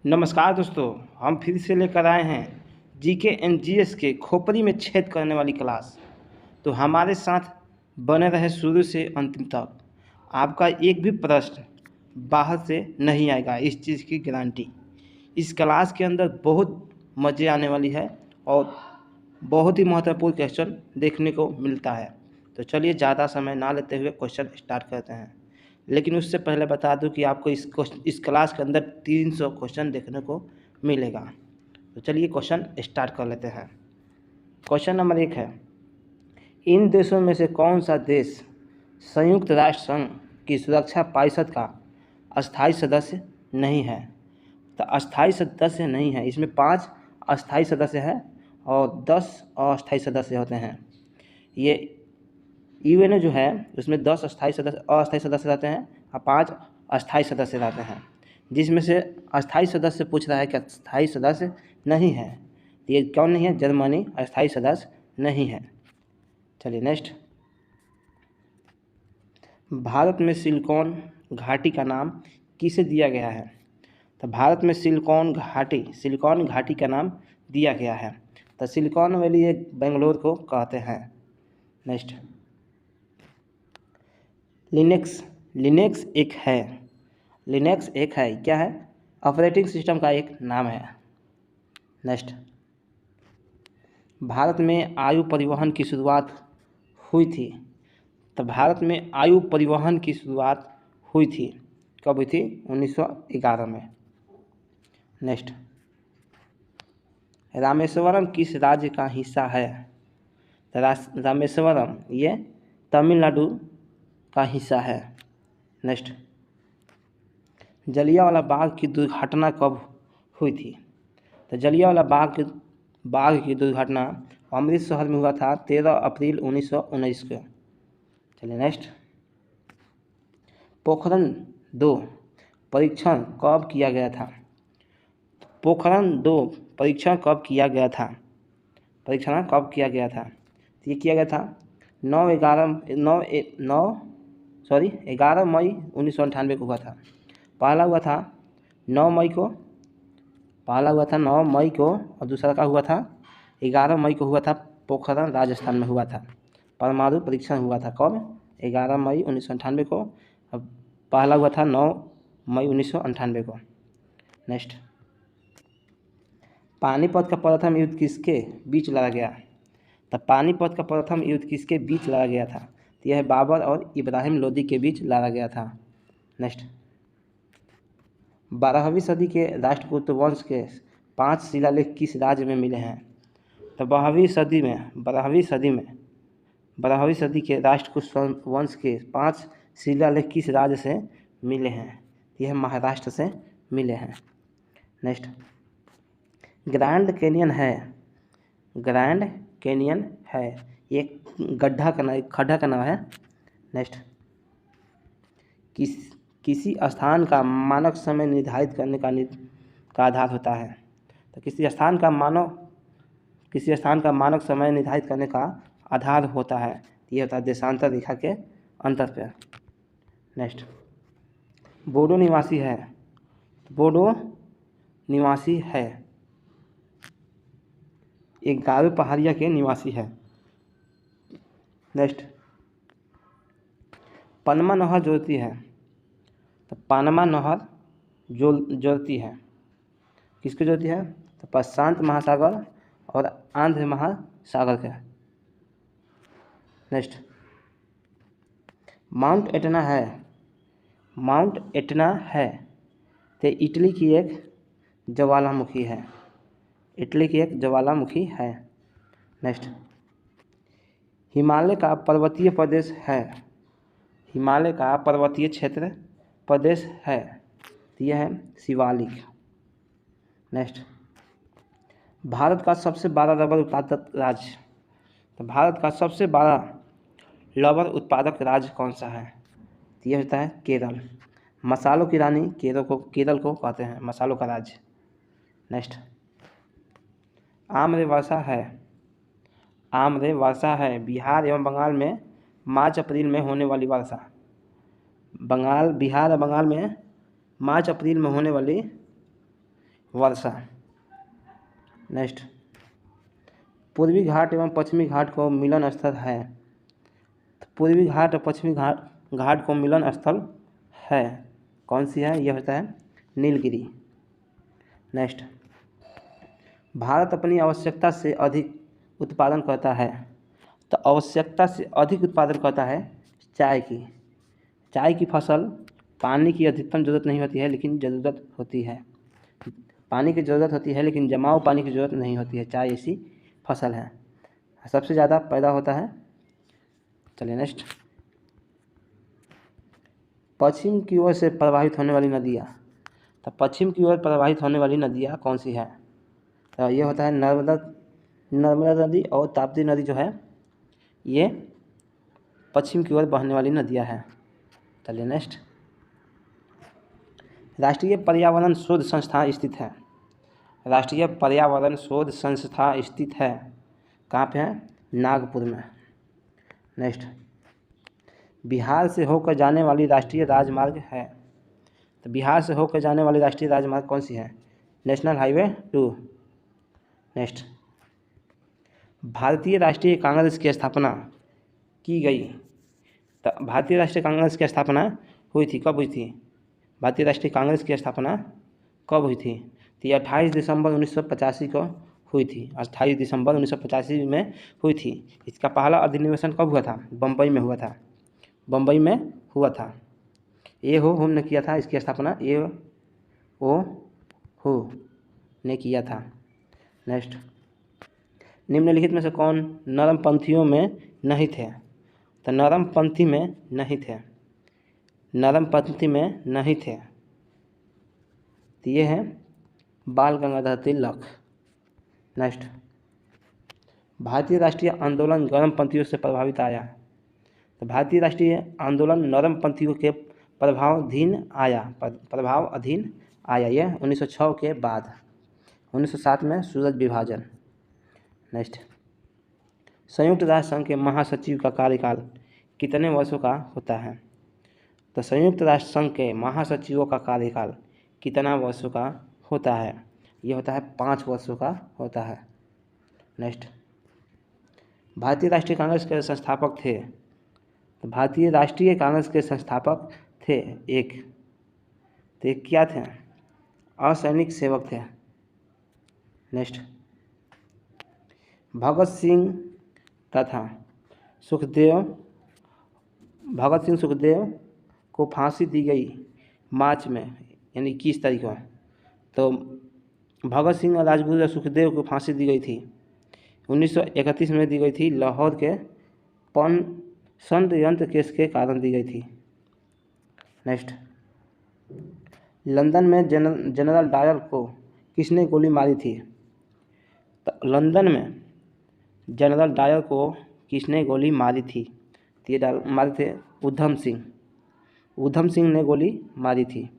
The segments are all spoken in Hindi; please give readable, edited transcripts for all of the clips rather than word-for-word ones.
नमस्कार दोस्तों, हम फिर से लेकर आए हैं जीके एंड जीएस के खोपड़ी में छेद करने वाली क्लास। तो हमारे साथ बने रहे शुरू से अंतिम तक। आपका एक भी प्रश्न बाहर से नहीं आएगा, इस चीज़ की गारंटी। इस क्लास के अंदर बहुत मज़े आने वाली है और बहुत ही महत्वपूर्ण क्वेश्चन देखने को मिलता है। तो चलिए ज़्यादा समय ना लेते हुए क्वेश्चन स्टार्ट करते हैं। लेकिन उससे पहले बता दूं कि आपको इस क्लास के अंदर 300 क्वेश्चन देखने को मिलेगा। तो चलिए क्वेश्चन स्टार्ट कर लेते हैं। क्वेश्चन नंबर 1 है, इन देशों में से कौन सा देश संयुक्त राष्ट्र संघ की सुरक्षा परिषद का अस्थायी सदस्य नहीं है? तो अस्थायी सदस्य नहीं है, इसमें 5 अस्थायी सदस्य हैं और 10 अस्थायी सदस्य होते हैं। ये यूएनओ जो है उसमें 10 अस्थायी सदस्य रहते हैं और 5 अस्थायी सदस्य रहते हैं, जिसमें से अस्थायी सदस्य पूछ रहा है कि अस्थायी सदस्य नहीं है। ये कौन नहीं है? जर्मनी अस्थायी सदस्य नहीं है। चलिए नेक्स्ट, भारत में सिलिकॉन घाटी का नाम किसे दिया गया है? तो भारत में सिलिकॉन घाटी का नाम दिया गया है। तो सिलिकॉन वैली एक बेंगलोर को कहते हैं। नेक्स्ट, लिनक्स एक है, क्या है? ऑपरेटिंग सिस्टम का एक नाम है। नेक्स्ट, भारत में आयु परिवहन की शुरुआत हुई थी। तो भारत में आयु परिवहन की शुरुआत हुई थी, कब हुई थी? 1911 में। नेक्स्ट, रामेश्वरम किस राज्य का हिस्सा है? तो रामेश्वरम ये तमिलनाडु का हिस्सा है। नेक्स्ट, जलियांवाला बाग की दुर्घटना कब हुई थी? तो जलियांवाला बाग की दुर्घटना अमृतसर में हुआ था 13 अप्रैल 1919 को। चलिए नेक्स्ट, पोखरण 2 परीक्षण कब किया गया था? पोखरण 2 परीक्षण कब किया गया था? तो ये किया गया था 11 मई 1998 को हुआ था। पहला हुआ था 9 मई को और दूसरा का हुआ था 11 मई को हुआ था। पोखरण राजस्थान में हुआ था। परमाणु परीक्षण हुआ था कब? 11 मई 1998 को। अब पहला हुआ था 9 मई 1998 को। नेक्स्ट, पानीपत का प्रथम युद्ध किसके बीच लड़ा गया? तो पानीपत का प्रथम युद्ध किसके बीच लड़ा गया था? तो यह बाबर और इब्राहिम लोदी के बीच लड़ा गया था। नेक्स्ट, 12वीं सदी के राष्ट्रकूट वंश के 5 शिलालेख किस राज्य में मिले हैं? तो 12वीं सदी के राष्ट्रकूट वंश के 5 शिलालेख किस राज्य से मिले हैं? यह महाराष्ट्र से मिले हैं। नेक्स्ट, ग्रैंड कैनियन है एक खड्डा का नाम है। नेक्स्ट, किसी स्थान का मानक समय निर्धारित करने का आधार होता है। तो किसी स्थान का मानक समय निर्धारित करने का आधार होता है, ये होता है देशांतर रेखा के अंतर पे। नेक्स्ट, बोडो निवासी है एक गारो पहाड़िया के निवासी है। नेक्स्ट, पनमा नहर जोड़ती है। तो पनमा नहर जोड़ती है, किसको जोड़ती है? तो प्रशांत महासागर और आंध्र महासागर के। नेक्स्ट, माउंट एटना है तो इटली की एक ज्वालामुखी है। नेक्स्ट, हिमालय का पर्वतीय प्रदेश है तो यह है शिवालिक। नेक्स्ट, भारत का सबसे बड़ा रबर उत्पादक राज्य। तो भारत का सबसे बड़ा रबर उत्पादक राज्य कौन सा है? तो यह होता है केरल। मसालों की रानी केरल को कहते हैं, मसालों का राज्य। नेक्स्ट, आम्र वर्षा है बिहार एवं बंगाल में मार्च अप्रैल में होने वाली वर्षा। बिहार और बंगाल में मार्च अप्रैल में होने वाली वर्षा। नेक्स्ट, पूर्वी घाट एवं पश्चिमी घाट को मिलन स्थल है। तो पूर्वी घाट और पश्चिमी घाट को मिलन स्थल है, कौन सी है? यह होता है नीलगिरी। नेक्स्ट, भारत अपनी आवश्यकता से अधिक उत्पादन करता है। तो आवश्यकता से अधिक उत्पादन करता है चाय की। चाय की फसल पानी की अधिकतम ज़रूरत नहीं होती है, लेकिन ज़रूरत होती है, पानी की ज़रूरत होती है लेकिन जमाव पानी की ज़रूरत नहीं होती है। चाय ऐसी फसल है, सबसे ज़्यादा पैदा होता है। चलिए नेक्स्ट, पश्चिम की ओर से प्रवाहित होने वाली नदियाँ। तो पश्चिम की ओर प्रवाहित होने वाली नदियाँ कौन सी है? तो ये होता है नर्मदा नदी और ताप्ती नदी जो है ये पश्चिम की ओर बहने वाली नदियाँ हैं। चलिए नेक्स्ट, राष्ट्रीय पर्यावरण शोध संस्थान स्थित है। राष्ट्रीय पर्यावरण शोध संस्था स्थित है कहाँ पे है? नागपुर में। नेक्स्ट, बिहार से होकर जाने वाली राष्ट्रीय राजमार्ग है। तो बिहार से होकर जाने वाली राष्ट्रीय राजमार्ग कौन सी है? National highway 2। नेक्स्ट, भारतीय राष्ट्रीय कांग्रेस की स्थापना की गई। तो भारतीय राष्ट्रीय कांग्रेस की स्थापना हुई थी, कब हुई थी? भारतीय राष्ट्रीय कांग्रेस की स्थापना कब हुई थी? तो ये 28 दिसंबर 1985 को हुई थी। 28 दिसंबर 1985 में हुई थी। इसका पहला अधिनिवेशन कब हुआ था? बम्बई में हुआ था, बम्बई में हुआ था। ए हो होम ने किया था इसकी स्थापना, ए ओ हो ने किया था। नेक्स्ट, निम्नलिखित में से कौन नरमपंथियों में नहीं थे? तो नरमपंथी में नहीं थे, नरमपंथी में नहीं थे। तो ये है बाल गंगाधर तिलक। नेक्स्ट, भारतीय राष्ट्रीय आंदोलन नरमपंथियों से प्रभावित आया। तो भारतीय राष्ट्रीय आंदोलन नरमपंथियों के प्रभावाधीन आया यह 1906 के बाद। 1907 में सूरज विभाजन। नेक्स्ट, संयुक्त राष्ट्र संघ के महासचिव का कार्यकाल कितने वर्षों का होता है? तो संयुक्त राष्ट्र संघ के महासचिवों का कार्यकाल कितना वर्षों का होता है? ये होता है 5 वर्षों का होता है। नेक्स्ट, भारतीय राष्ट्रीय कांग्रेस के संस्थापक थे। तो भारतीय राष्ट्रीय कांग्रेस के संस्थापक थे एक, तो एक क्या थे? असैनिक सेवक थे। नेक्स्ट, भगत सिंह सुखदेव को फांसी दी गई मार्च में, यानी 21 तारीख को। तो भगत सिंह और राजगुरु और सुखदेव को फांसी दी गई थी 1931 में दी गई थी। लाहौर के षड्यंत्र केस के कारण दी गई थी। नेक्स्ट, लंदन में जनरल डायर को किसने गोली मारी थी? तो लंदन में जनरल डायर को किसने गोली मारी थी? तो ये मारे थे उधम सिंह ने गोली मारी थी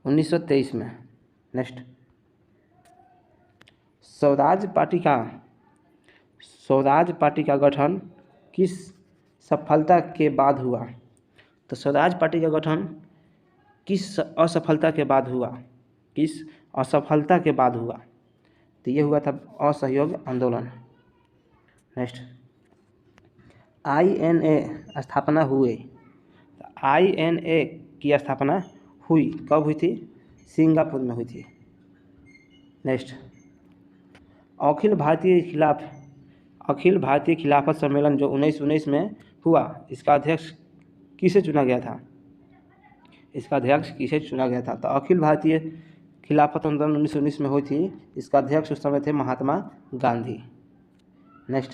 1923 में। नेक्स्ट, स्वराज पार्टी का गठन किस सफलता के बाद हुआ? तो स्वराज पार्टी का गठन किस असफलता के बाद हुआ? तो ये हुआ था असहयोग आंदोलन। नेक्स्ट, INA स्थापना हुए। INA की स्थापना हुई, कब हुई थी? सिंगापुर में हुई थी। नेक्स्ट, अखिल भारतीय खिलाफत सम्मेलन जो 1919 में हुआ, इसका अध्यक्ष किसे चुना गया था? तो अखिल भारतीय खिलाफत आंदोलन 1919 में हुई थी। इसका अध्यक्ष उस समय थे महात्मा गांधी। नेक्स्ट,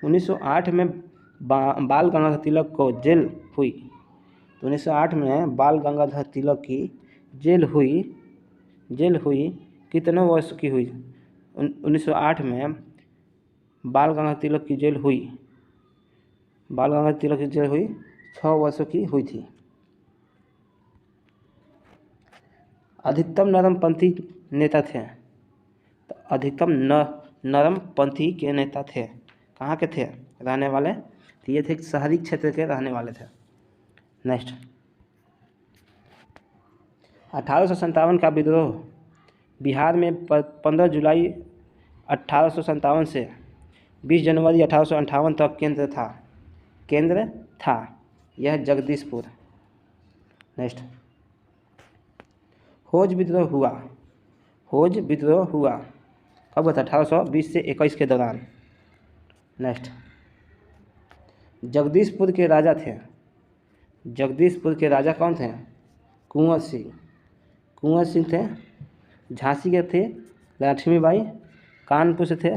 1908 में बाल गंगाधर तिलक को जेल हुई। तो 1908 में बाल गंगाधर तिलक की जेल हुई कितने वर्ष की हुई? 1908 में बाल गंगाधर तिलक की जेल हुई 6 वर्षों की हुई थी। अधिकतम नरमपंथी नेता थे। तो अधिकतम नरमपंथी के नेता थे, कहाँ के थे रहने वाले? तो ये थे शहरी क्षेत्र के रहने वाले थे। नेक्स्ट, 1857 का विद्रोह बिहार में 15 जुलाई 1857 से 20 जनवरी 1858 तक केंद्र था। यह जगदीशपुर। नेक्स्ट, होज विद्रोह हुआ कब हुआ था? 1820 से 21 के दौरान। नेक्स्ट, जगदीशपुर के राजा कौन थे? कुंवर सिंह थे। झांसी के थे लक्ष्मीबाई, कानपुर से थे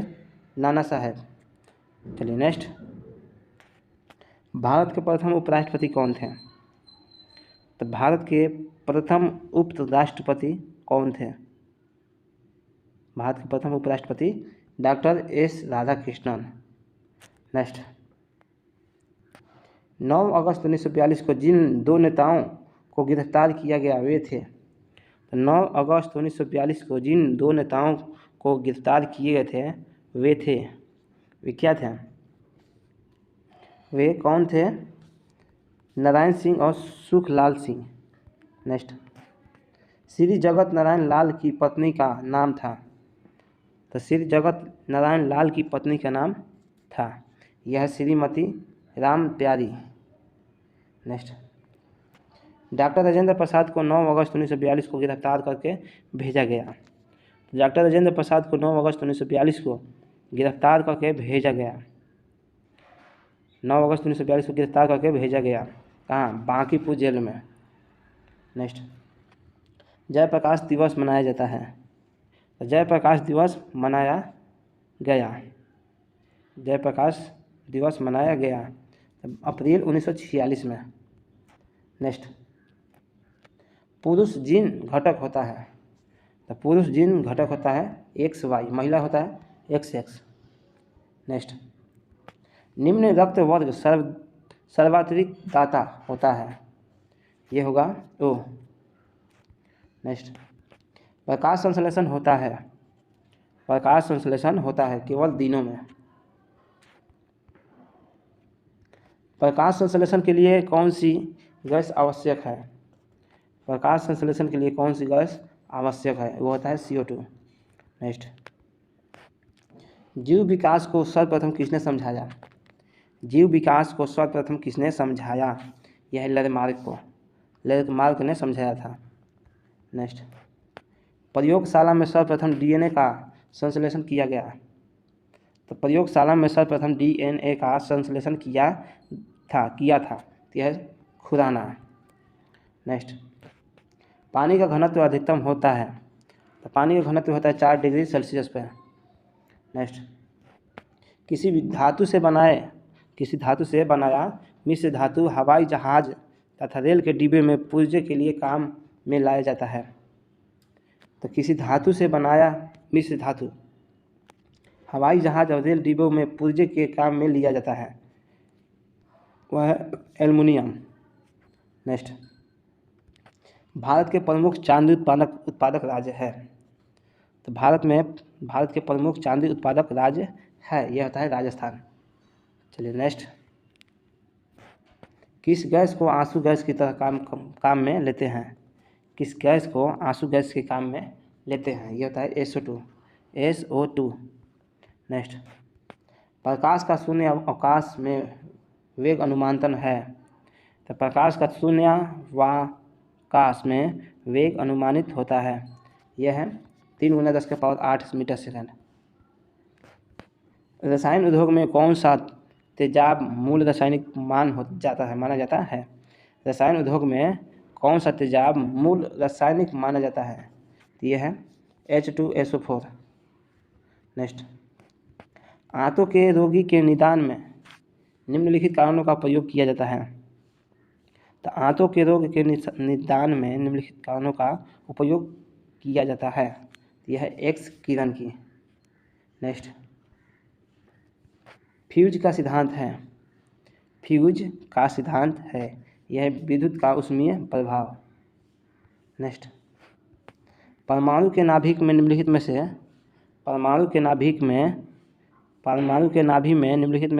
नाना साहेब। चलिए नेक्स्ट, भारत के प्रथम उपराष्ट्रपति कौन थे? तो भारत के प्रथम उपराष्ट्रपति कौन थे? भारत के प्रथम उपराष्ट्रपति डॉक्टर एस राधाकृष्णन। नेक्स्ट, 9 अगस्त 1942 को जिन 2 नेताओं को गिरफ्तार किया गया वे थे। तो 9 अगस्त 1942 को जिन 2 नेताओं को गिरफ्तार किए गए थे वे क्या थे? वे कौन थे? नारायण सिंह और सुखलाल सिंह। नेक्स्ट, श्री जगत नारायण लाल की पत्नी का नाम था। तो श्री जगत नारायण लाल की पत्नी का नाम था, यह श्रीमती राम प्यारी। नेक्स्ट, डॉक्टर राजेंद्र प्रसाद को 9 अगस्त 1942 को गिरफ्तार करके भेजा गया। डॉक्टर राजेंद्र प्रसाद को 9 अगस्त 1942 को गिरफ्तार करके भेजा गया। 9 अगस्त 1942 को गिरफ्तार करके भेजा गया। कहाँ? बांकीपुर जेल में। नेक्स्ट, जयप्रकाश दिवस मनाया जाता है। जयप्रकाश दिवस मनाया गया अप्रैल 1946 में। नेक्स्ट, पुरुष जीन घटक होता है। तो पुरुष जीन घटक होता है XY, महिला होता है XX। नेक्स्ट, निम्न रक्त वर्ग सर्वाधिक दाता होता है, ये होगा O। नेक्स्ट, प्रकाश संश्लेषण होता है केवल दिनों में। प्रकाश संश्लेषण के लिए कौन सी गैस आवश्यक है? प्रकाश संश्लेषण के लिए कौन सी गैस आवश्यक है? वो होता है CO2। नेक्स्ट, जीव विकास को सर्वप्रथम किसने समझाया? यह लेरमार्क ने समझाया था। नेक्स्ट, प्रयोगशाला में सर्वप्रथम DNA का संश्लेषण किया गया। तो प्रयोगशाला में सर्वप्रथम DNA का संश्लेषण किया था यह खुराना। नेक्स्ट, पानी का घनत्व अधिकतम होता है। तो पानी का घनत्व होता है 4 डिग्री सेल्सियस पर। नेक्स्ट, किसी धातु से बनाया मिश्र धातु हवाई जहाज तथा रेल के डिब्बे में पुर्जे के लिए काम में लाया जाता है। तो किसी धातु से बनाया मिश्र धातु हवाई जहाज और रेल डिब्बों में पुर्जे के काम में लिया जाता है, वह है एल्युमिनियम। नेक्स्ट, भारत के प्रमुख चांदी उत्पादक राज्य है। तो भारत के प्रमुख चांदी उत्पादक राज्य है, यह होता है राजस्थान। चलिए नेक्स्ट, किस गैस को आंसू गैस की तरह काम में लेते हैं? किस गैस को आंसू गैस के काम में लेते हैं? यह होता है SO2। नेक्स्ट, प्रकाश का शून्य अवकाश में वेग अनुमानतन है। तो प्रकाश का शून्यावकाश में वेग अनुमानित होता है, यह है 3 × 10⁸ मीटर सेकंड। रसायन उद्योग में कौन सा तेजाब मूल रासायनिक माना जाता है? रसायन उद्योग में कौन सा तेजाब मूल रासायनिक माना जाता है? तो यह है H2SO4। नेक्स्ट, आंतों के रोगी के निदान में निम्नलिखित कारणों का प्रयोग किया जाता है। तो आंतों के रोग के निदान में निम्नलिखित कारणों का उपयोग किया जाता है, यह है X किरण की। नेक्स्ट, फ्यूज का सिद्धांत है, यह विद्युत का ऊष्मीय प्रभाव। नेक्स्ट, परमाणु के नाभिक में निम्नलिखित में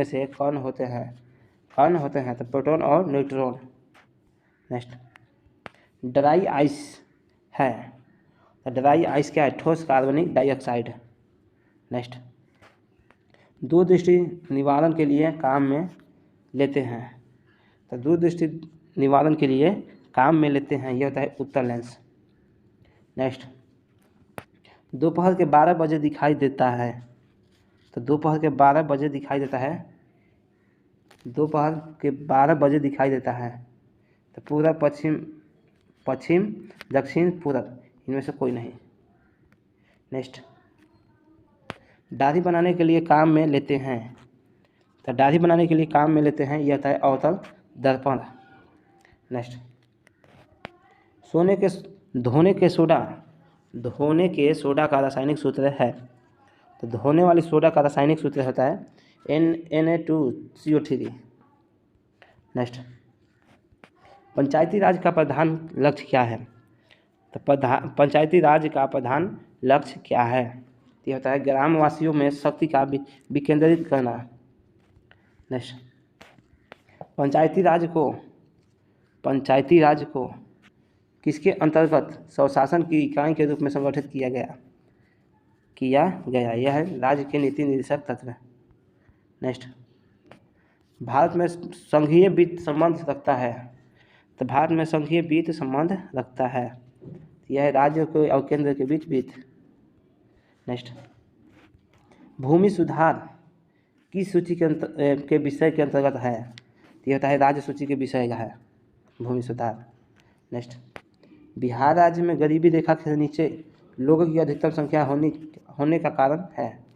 से कौन होते हैं? तो प्रोटॉन और न्यूट्रॉन। नेक्स्ट, ड्राई आइस है। तो ड्राई आइस क्या है? ठोस कार्बनिक डाइऑक्साइड। नेक्स्ट, दूरदृष्टि निवारण के लिए काम में लेते हैं। तो दूरदृष्टि निवारण के लिए काम में लेते हैं, यह होता है उत्तल लेंस। नेक्स्ट, दोपहर के 12 बजे दिखाई देता है। तो दोपहर के 12 बजे दिखाई देता है, दोपहर के 12 बजे दिखाई देता है। तो पूरब, पश्चिम, दक्षिण, पूरब, इनमें से कोई नहीं। नेक्स्ट, दाढ़ी बनाने के लिए काम में लेते हैं। तो दाढ़ी बनाने के लिए काम में लेते हैं, यह होता है अवतल दर्पण। नेक्स्ट, धोने के सोडा का रासायनिक सूत्र है। तो धोने वाली सोडा का रासायनिक सूत्र होता है Na2CO3। नेक्स्ट, पंचायती राज का प्रधान लक्ष्य क्या है? तो पंचायती राज का प्रधान लक्ष्य क्या है? ये होता है ग्रामवासियों में शक्ति का विकेंद्रित करना। नेक्स्ट, पंचायती राज को किसके अंतर्गत स्वशासन की इकाई के रूप में संगठित किया गया? यह है राज्य के नीति निर्देशक तत्व। नेक्स्ट, भारत में संघीय वित्त संबंध रखता है। तो भारत में संघीय वित्त संबंध रखता है, यह राज्य के और केंद्र के बीच वित्त। नेक्स्ट, भूमि सुधार किस सूची के विषय के अंतर्गत है? यह होता है राज्य सूची के विषय का है भूमि सुधार। नेक्स्ट, बिहार राज्य में गरीबी रेखा के नीचे लोगों की अधिकतम संख्या होने का कारण है।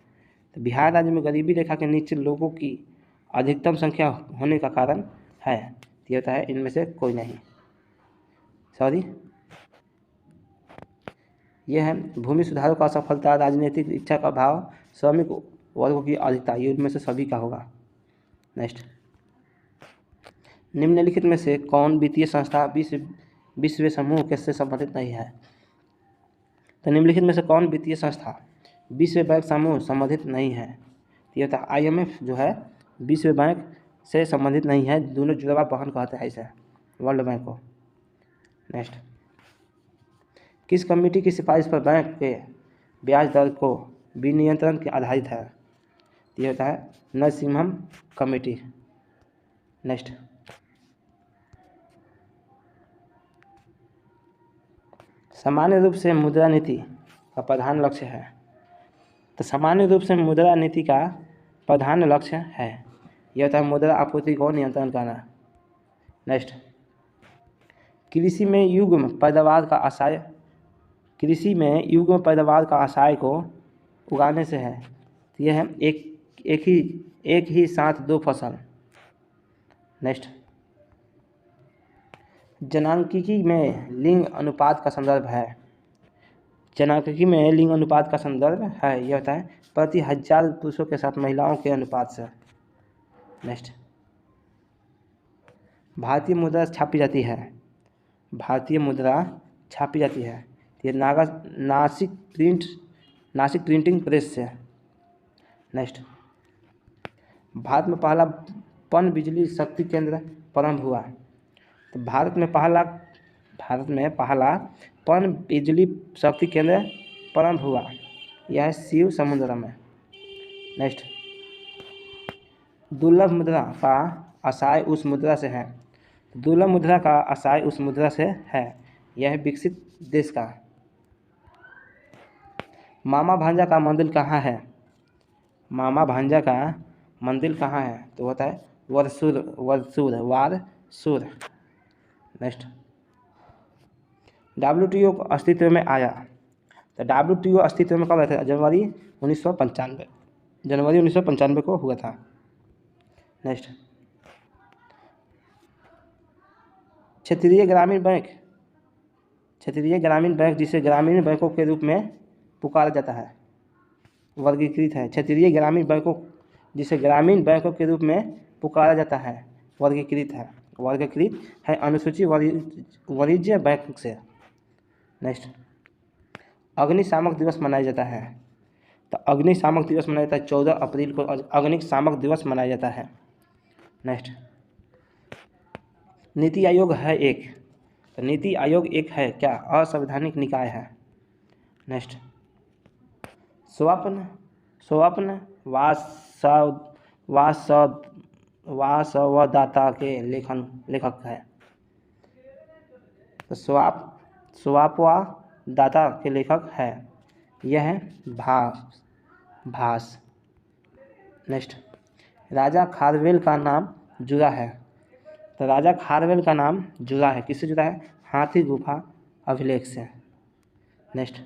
तो बिहार राज्य में गरीबी रेखा के नीचे लोगों की अधिकतम संख्या होने का कारण है, यह होता है इनमें से कोई नहीं। यह है भूमि सुधारों का असफलता, राजनीतिक इच्छा का अभाव, श्रमिक वर्गों की अधिकता, ये उनमें से सभी का होगा। नेक्स्ट, निम्नलिखित में से कौन वित्तीय संस्था विश्व समूह के से संबंधित नहीं है? तो निम्नलिखित में से कौन वित्तीय संस्था विश्व बैंक समूह संबंधित नहीं है? ये होता है IMF जो है विश्व बैंक से संबंधित नहीं है, दोनों जुड़वा बहन कहते हैं इसे, वर्ल्ड बैंक को। नेक्स्ट, किस कमेटी की सिफारिश पर बैंक के ब्याज दर को विनियंत्रण के आधारित है? ये होता है नरसिम्हम कमेटी। नेक्स्ट, सामान्य रूप से मुद्रा नीति का प्रधान लक्ष्य है। तो सामान्य रूप से मुद्रा नीति का प्रधान लक्ष्य है, यह होता है मुद्रा आपूर्ति को नियंत्रण करना। नेक्स्ट, कृषि में युग्म पैदावार का आशय को उगाने से है। तो यह है एक ही साथ दो फसल। नेक्स्ट, जनांकिकी में लिंग अनुपात का संदर्भ है। जनांकिकी में लिंग अनुपात का संदर्भ है, यह होता है प्रति 1000 पुरुषों के साथ महिलाओं के अनुपात से। नेक्स्ट, भारतीय मुद्रा छापी जाती है। ये नासिक प्रिंटिंग प्रेस से। नेक्स्ट, भारत में पहला पन बिजली शक्ति केंद्र प्रारंभ हुआ। तो भारत में पहला पन बिजली शक्ति केंद्र प्रारंभ हुआ, यह है शिव समुद्र में। नेक्स्ट, दुर्लभ मुद्रा का आशय उस मुद्रा से है। दुर्लभ मुद्रा का आशय उस मुद्रा से है, यह है विकसित देश का। मामा भांजा का मंदिर कहाँ है? तो होता है वारसूर। नेक्स्ट, WTO अस्तित्व में आया। तो WTO अस्तित्व में कब आया था? जनवरी 1995 को हुआ था। नेक्स्ट, क्षेत्रीय ग्रामीण बैंक जिसे ग्रामीण बैंकों के रूप में पुकारा जाता है, वर्गीकृत है। क्षेत्रीय ग्रामीण बैंकों जिसे ग्रामीण बैंकों के रूप में पुकारा जाता है, वर्गीकृत है अनुसूची वाणिज्य बैंक से। नेक्स्ट, अग्निशामक दिवस मनाया जाता है। तो अग्निशामक दिवस मनाया जाता है 14 अप्रैल को अग्निशामक दिवस मनाया जाता है। नेक्स्ट, नीति आयोग है एक। तो नीति आयोग एक है क्या? असंवैधानिक निकाय है। नेक्स्ट, स्वप्न स्वप्न वासवदाता के लेखक है। तो स्वापवादाता के लेखक है, यह है भास। नेक्स्ट, राजा खारवेल का नाम जुड़ा है। तो राजा खारवेल का नाम जुड़ा है, किससे जुड़ा है? हाथी गुफा अभिलेख से। नेक्स्ट,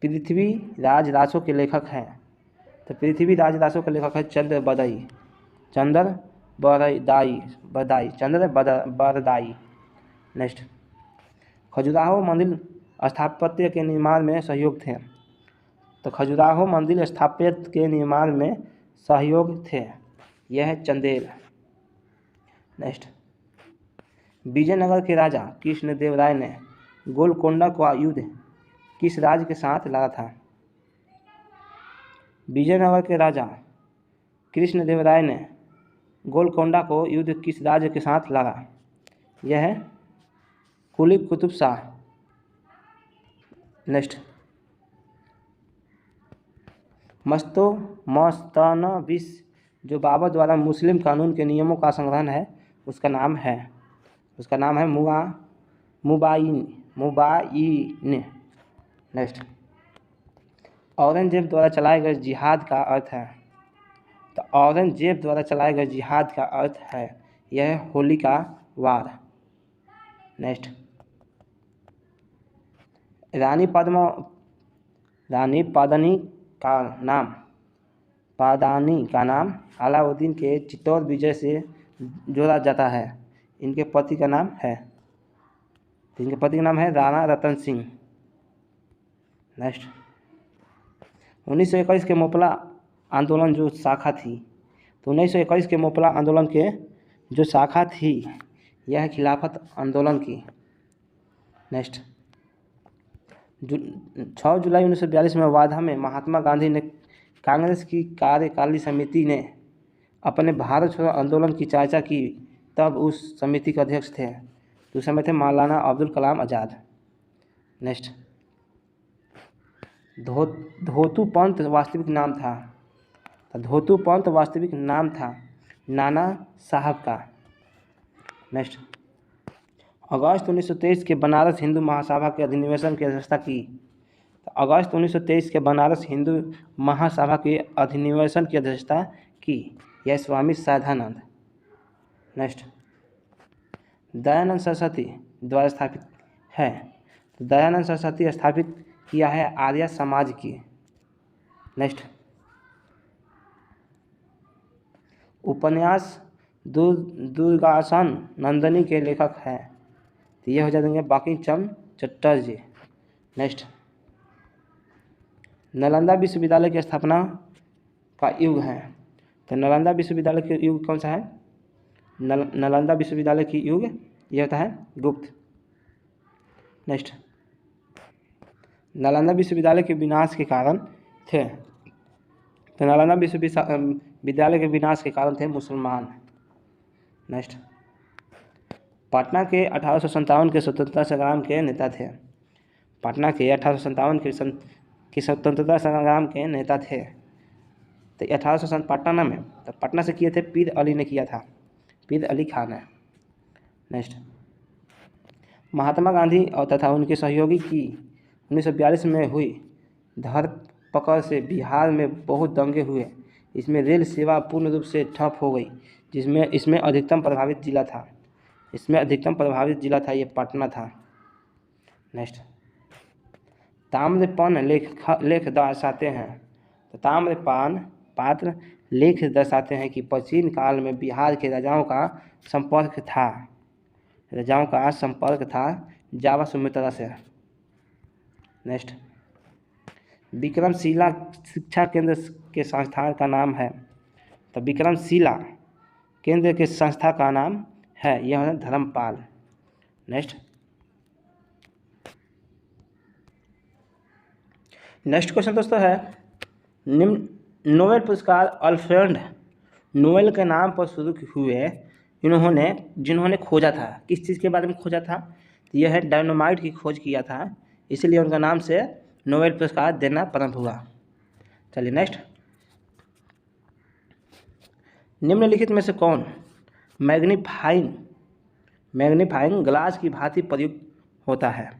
पृथ्वीराज रासो के लेखक हैं। तो पृथ्वीराज रासो के लेखक है चंद्र बरदाई। नेक्स्ट, खजुराहो मंदिर स्थापत्य के निर्माण में सहयोग थे। तो खजुराहो मंदिर स्थापत्य के निर्माण में सहयोग थे, यह है चंदेल। नेक्स्ट, विजयनगर के राजा कृष्णदेवराय ने गोलकोंडा का युद्ध किस राज्य के साथ लड़ा था? विजयनगर के राजा कृष्णदेवराय ने गोलकोंडा को युद्ध किस राज्य के साथ लड़ा? यह है कुली कुतुब शाह। नेक्स्ट, मस्तनविस जो बाबर द्वारा मुस्लिम कानून के नियमों का संग्रहण है, उसका नाम है मुबाइन। नेक्स्ट, औरंगजेब द्वारा चलाए गए जिहाद का अर्थ है। तो औरंगजेब द्वारा चलाए गए जिहाद का अर्थ है, यह है होली का वार। नेक्स्ट, रानी पादानी का नाम अलाउद्दीन के चित्तौड़ विजय से जोड़ा जाता है। इनके पति का नाम है राणा रतन सिंह। नेक्स्ट, 1921 के मोपला आंदोलन जो शाखा थी, तो 1921 के मोपला आंदोलन के जो शाखा थी, यह खिलाफत आंदोलन की। नेक्स्ट, 6 जुलाई 1942 में वार्धा में महात्मा गांधी ने कांग्रेस की कार्यकारिणी समिति ने अपने भारत छोड़ो आंदोलन की चर्चा की, तब उस समिति के अध्यक्ष थे, तो उस समय थे मौलाना अब्दुल कलाम आज़ाद। नेक्स्ट, धोतू पंत वास्तविक नाम था। तो धोतू पंत वास्तविक नाम था नाना साहब का। नेक्स्ट, अगस्त 1923 के बनारस हिंदू महासभा के अधिनिवेशन की अध्यक्षता की। तो अगस्त 1923 के बनारस हिंदू महासभा के अधिनिवेशन की अध्यक्षता की, यह स्वामी साधानंद। नेक्स्ट, दयानंद सरस्वती द्वारा स्थापित है। तो दयानंद सरस्वती स्थापित किया है आर्य समाज की। नेक्स्ट, उपन्यास दुर्गासन नंदनी के लेखक हैं। तो ये हो जाएंगे बंकिम चंद्र चटर्जी। नेक्स्ट, नालंदा विश्वविद्यालय की स्थापना का युग है। तो नालंदा विश्वविद्यालय के युग कौन सा है? नालंदा विश्वविद्यालय की युग यह होता है गुप्त। नेक्स्ट, नालंदा विश्वविद्यालय के विनाश के कारण थे। तो नालंदा विश्वविद्यालय के विनाश के कारण थे मुसलमान। नेक्स्ट, पटना के 1857 के स्वतंत्रता संग्राम के नेता थे। पटना के 1857 के स्वतंत्रता संग्राम के नेता थे। तो 1857 पटना में, तो पटना से किए थे पीर अली ने किया था, पीर अली खान है। नेक्स्ट, महात्मा गांधी और तथा उनके सहयोगी की 1942 में हुई धरपकड़ से बिहार में बहुत दंगे हुए। इसमें रेल सेवा पूर्ण रूप से ठप हो गई, इसमें अधिकतम प्रभावित जिला था ये पटना था। नेक्स्ट, ताम्रपान लेख दर्शाते हैं। तो ताम्रपान पात्र लेख दर्शाते हैं कि प्राचीन काल में बिहार के राजाओं का संपर्क था जावा सुमित्रा से। नेक्स्ट, विक्रमशिला शिक्षा केंद्र के संस्थान का नाम है। तो विक्रमशिला केंद्र के संस्था का नाम है, यह है धर्मपाल। नेक्स्ट क्वेश्चन दोस्तों है, निम्न नोबेल पुरस्कार अल्फ्रेड नोबेल के नाम पर शुरू हुए जिन्होंने खोजा था, किस चीज़ के बारे में खोजा था, तो यह है डायनामाइट की खोज किया था, इसलिए उनका नाम से नोबेल पुरस्कार देना प्रारंभ हुआ। चलिए नेक्स्ट, निम्नलिखित में से कौन मैग्नीफाइंग ग्लास की भांति प्रयुक्त होता है?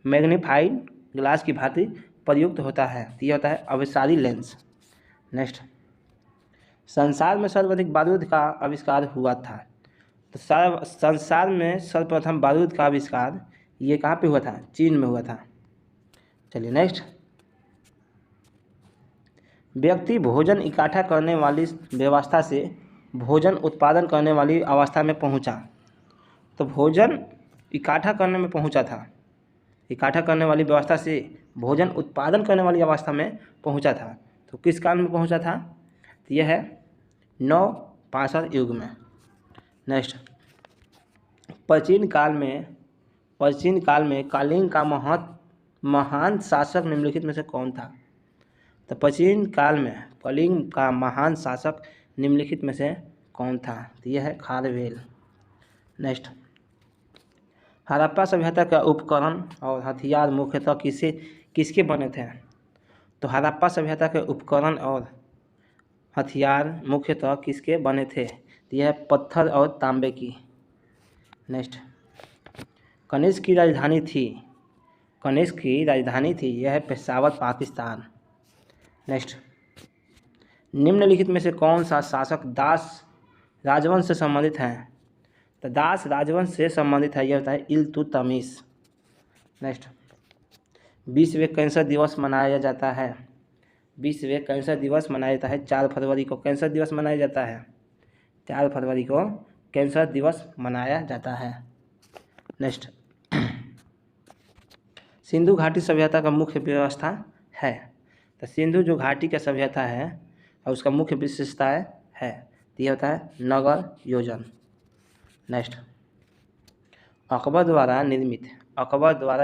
मैग्नीफाइंग ग्लास की भांति प्रयुक्त होता है, तो यह होता है अभिसारी लेंस। नेक्स्ट, संसार में सर्वाधिक बारूद का आविष्कार हुआ था, तो संसार में सर्वप्रथम बारूद का आविष्कार ये कहाँ पे हुआ था? चीन में हुआ था। चलिए नेक्स्ट, व्यक्ति भोजन इकट्ठा करने वाली व्यवस्था से भोजन उत्पादन करने वाली अवस्था में पहुंचा, तो भोजन इकट्ठा करने में पहुंचा था, इकट्ठा करने वाली व्यवस्था से भोजन उत्पादन करने वाली अवस्था में पहुंचा था, तो किस काल में पहुंचा था? तो यह है नवपाषाण युग में। नेक्स्ट, प्राचीन काल में कलिंग का महान शासक निम्नलिखित में से कौन था? तो प्राचीन काल में कलिंग का महान शासक निम्नलिखित में से कौन था? तो यह है खारवेल। नेक्स्ट, हड़प्पा सभ्यता का उपकरण और हथियार मुख्यतः किसके बने थे? तो हड़प्पा सभ्यता के उपकरण और हथियार मुख्यतः किसके बने थे? तो यह पत्थर और तांबे की। नेक्स्ट, कनिष्क की राजधानी थी यह पेशावर, पाकिस्तान। नेक्स्ट, निम्नलिखित में से कौन सा शासक दास राजवंश से संबंधित है? तो दास राजवंश से संबंधित है, यह होता है इल्तुतमिश। नेक्स्ट, विश्व कैंसर दिवस मनाया जाता है, 4 फरवरी को कैंसर दिवस मनाया जाता है, 4 फरवरी को कैंसर दिवस मनाया जाता है। नेक्स्ट, सिंधु घाटी सभ्यता का मुख्य व्यवस्था है, तो सिंधु जो घाटी का सभ्यता है और उसका मुख्य विशेषताएं है, तो यह होता है नगर योजन। नेक्स्ट, अकबर द्वारा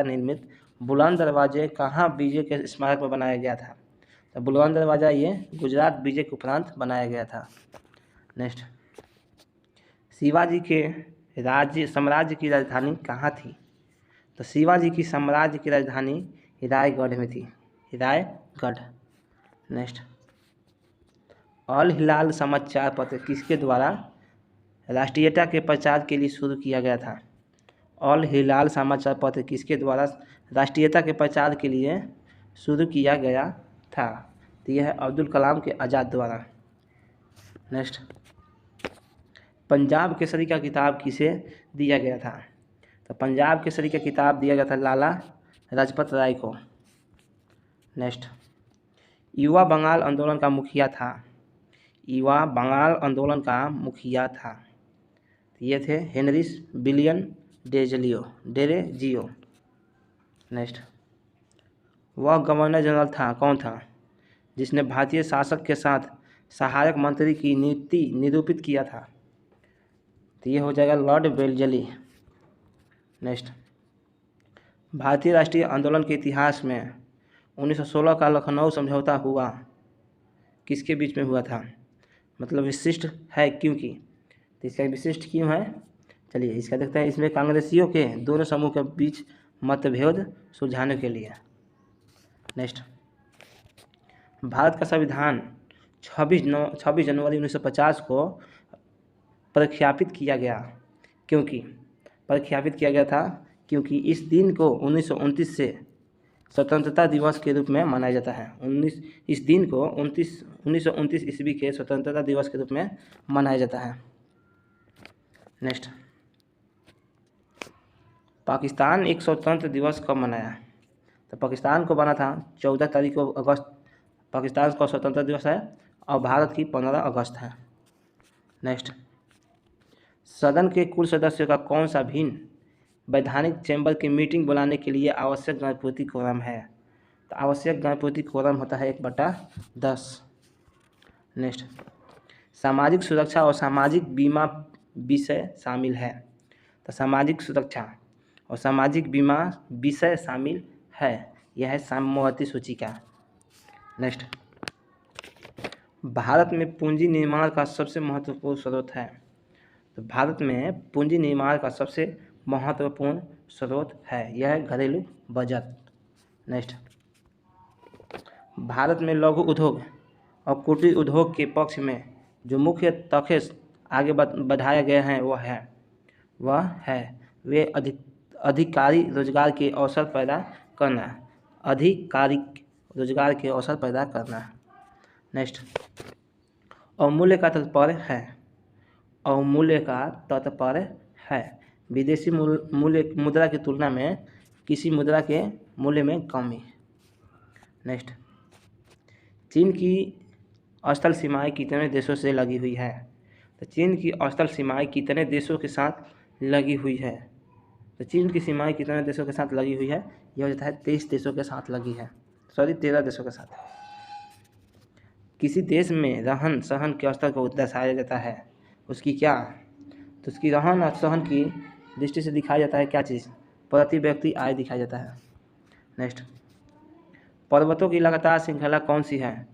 निर्मित बुलंद दरवाजे कहाँ विजय के स्मारक में बनाया गया था? तो बुलंद दरवाजा ये गुजरात विजय के उपरांत बनाया गया था। नेक्स्ट, शिवाजी के साम्राज्य की राजधानी कहाँ थी? तो शिवाजी की साम्राज्य की राजधानी रायगढ़ में थी, रायगढ़। नेक्स्ट, अल हिलाल समाचार पत्र किसके द्वारा राष्ट्रीयता के प्रचार के लिए शुरू किया गया था? अल हिलाल समाचार पत्र किसके द्वारा राष्ट्रीयता के प्रचार के लिए शुरू किया गया था? तो यह है अब्दुल कलाम के आज़ाद द्वारा। नेक्स्ट, पंजाब केसरी का किताब किसे दिया गया था? तो पंजाब केसरी का किताब दिया गया था लाला लाजपत राय को। नेक्स्ट, युवा बंगाल आंदोलन का मुखिया था, ये थे हेनरी विलियम डेरेजियो। नेक्स्ट, वह गवर्नर जनरल था, कौन था, जिसने भारतीय शासक के साथ सहायक मंत्री की नियुक्ति निरूपित किया था? तो ये हो जाएगा लॉर्ड वेल्लेस्ली। नेक्स्ट, भारतीय राष्ट्रीय आंदोलन के इतिहास में 1916 का लखनऊ समझौता हुआ, किसके बीच में हुआ था? मतलब विशिष्ट है क्योंकि, तो इसका विशिष्ट क्यों है? चलिए इसका देखते हैं। इसमें कांग्रेसियों के दोनों समूह के बीच मतभेद सुलझाने के लिए। नेक्स्ट, भारत का संविधान 26 जनवरी 1950 को प्रख्यापित किया गया क्योंकि इस दिन को 1929 से स्वतंत्रता दिवस के रूप में मनाया जाता है। 1929 ईस्वी के स्वतंत्रता दिवस के रूप में मनाया जाता है। नेक्स्ट, पाकिस्तान एक स्वतंत्र दिवस कब मनाया? तो पाकिस्तान को बना था 14 तारीख को अगस्त, पाकिस्तान का स्वतंत्रता दिवस है, और भारत की 15 अगस्त है। नेक्स्ट, सदन के कुल सदस्यों का कौन सा भिन्न वैधानिक चैम्बर की मीटिंग बुलाने के लिए आवश्यक गणपूर्ति कोरम है? तो आवश्यक गणपूर्ति कोरम होता है 1/10। नेक्स्ट, सामाजिक सुरक्षा और सामाजिक बीमा विषय शामिल है, तो सामाजिक सुरक्षा और सामाजिक बीमा विषय शामिल है, यह है साम्यवती सूचिका। नेक्स्ट, भारत में पूंजी निर्माण का सबसे महत्वपूर्ण स्रोत है, तो तो भारत में पूंजी निर्माण का सबसे महत्वपूर्ण स्रोत है यह घरेलू बजट। नेक्स्ट, भारत में लघु उद्योग और कुटीर उद्योग के पक्ष में जो मुख्य तथ्य आगे बढ़ाए गए हैं वह है वे अधिकारी रोजगार के अवसर पैदा करना, आधिकारिक रोजगार के अवसर पैदा करना। नेक्स्ट, अवमूल्य का तात्पर्य है विदेशी मुद्रा की तुलना में किसी मुद्रा के मूल्य में कमी। नेक्स्ट, चीन की स्थल सीमाएं कितने देशों से लगी हुई है? तो चीन की स्थल सीमाएं कितने देशों के साथ लगी हुई है? तो चीन की सीमाएं कितने देशों के साथ लगी हुई है? यह हो जाता है 23 देशों के साथ लगी है, 13 देशों के साथ। किसी देश में रहन सहन के स्तर को दर्शाया जाता है उसकी क्या? तो उसकी रहन और सहन की दृष्टि से दिखाया जाता है क्या चीज़? प्रति व्यक्ति आय दिखाया जाता है। नेक्स्ट, पर्वतों की लगातार श्रृंखला कौन सी है?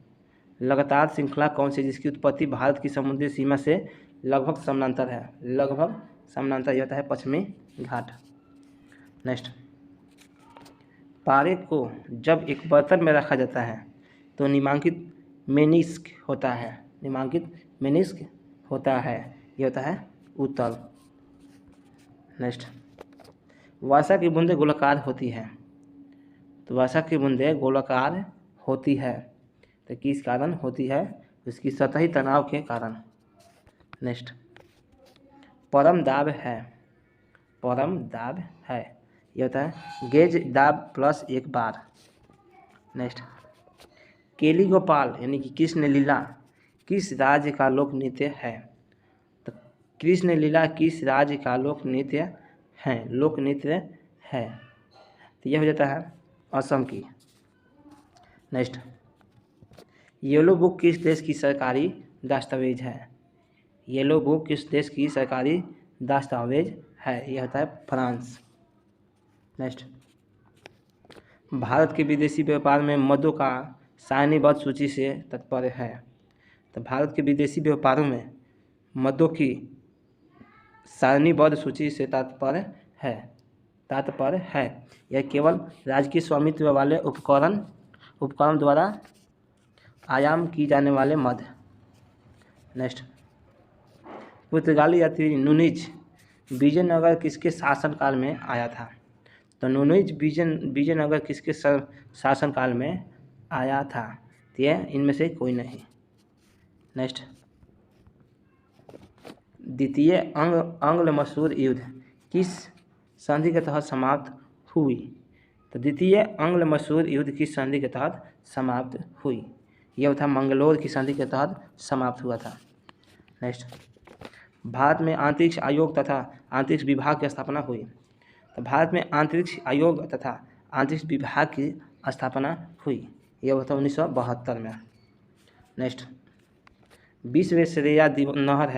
लगातार श्रृंखला कौन सी जिसकी उत्पत्ति भारत की समुद्री सीमा से लगभग समानांतर है? लगभग समानांतर यह होता है पश्चिमी घाट। नेक्स्ट, पारे को जब एक बर्तन में रखा जाता है तो निम्नांकित मेनिस्क होता है, यह होता है उत्तल। नेक्स्ट, वर्षा की बूंदें गोलाकार होती है, तो वर्षा की बूंदें गोलाकार होती है तो किस कारण होती है? उसकी सतही तनाव के कारण। नेक्स्ट, परम दाब है, यह होता है गेज दाब प्लस एक बार। नेक्स्ट, केली गोपाल यानी कि कृष्ण लीला किस राज्य का लोक नृत्य है? तो कृष्ण लीला किस राज्य का लोक नृत्य है? तो यह हो जाता है असम की। नेक्स्ट, येलो बुक किस देश की सरकारी दस्तावेज है? येलो बुक किस देश की सरकारी दस्तावेज है? यह होता है फ्रांस। नेक्स्ट, भारत के विदेशी व्यापार में मदों का सारणीबद्ध सूची से तात्पर्य है। तो भारत के विदेशी व्यापारों में मदों की सारणीबद्ध सूची से तात्पर्य है यह केवल राजकीय स्वामित्व वाले उपकरण द्वारा आयाम की जाने वाले मद। नेक्स्ट, पुर्तगाली यात्री नूनीज विजयनगर किसके शासनकाल में आया था? तो नूनीज विजयनगर किसके शासनकाल में आया था? तो यह इनमें से कोई नहीं। नेक्स्ट, द्वितीय आंग्ल मसूर युद्ध किस संधि के तहत समाप्त हुई? तो द्वितीय आंग्ल मसूर युद्ध किस संधि के तहत समाप्त हुई? यह था मंगलोर की संधि के तहत समाप्त हुआ था। नेक्स्ट, भारत में अंतरिक्ष आयोग तथा अंतरिक्ष विभाग की स्थापना हुई। तो भारत में अंतरिक्ष आयोग तथा अंतरिक्ष विभाग की स्थापना हुई, यह होता 1972 में। नेक्स्ट, विश्वेश्वरैया नहर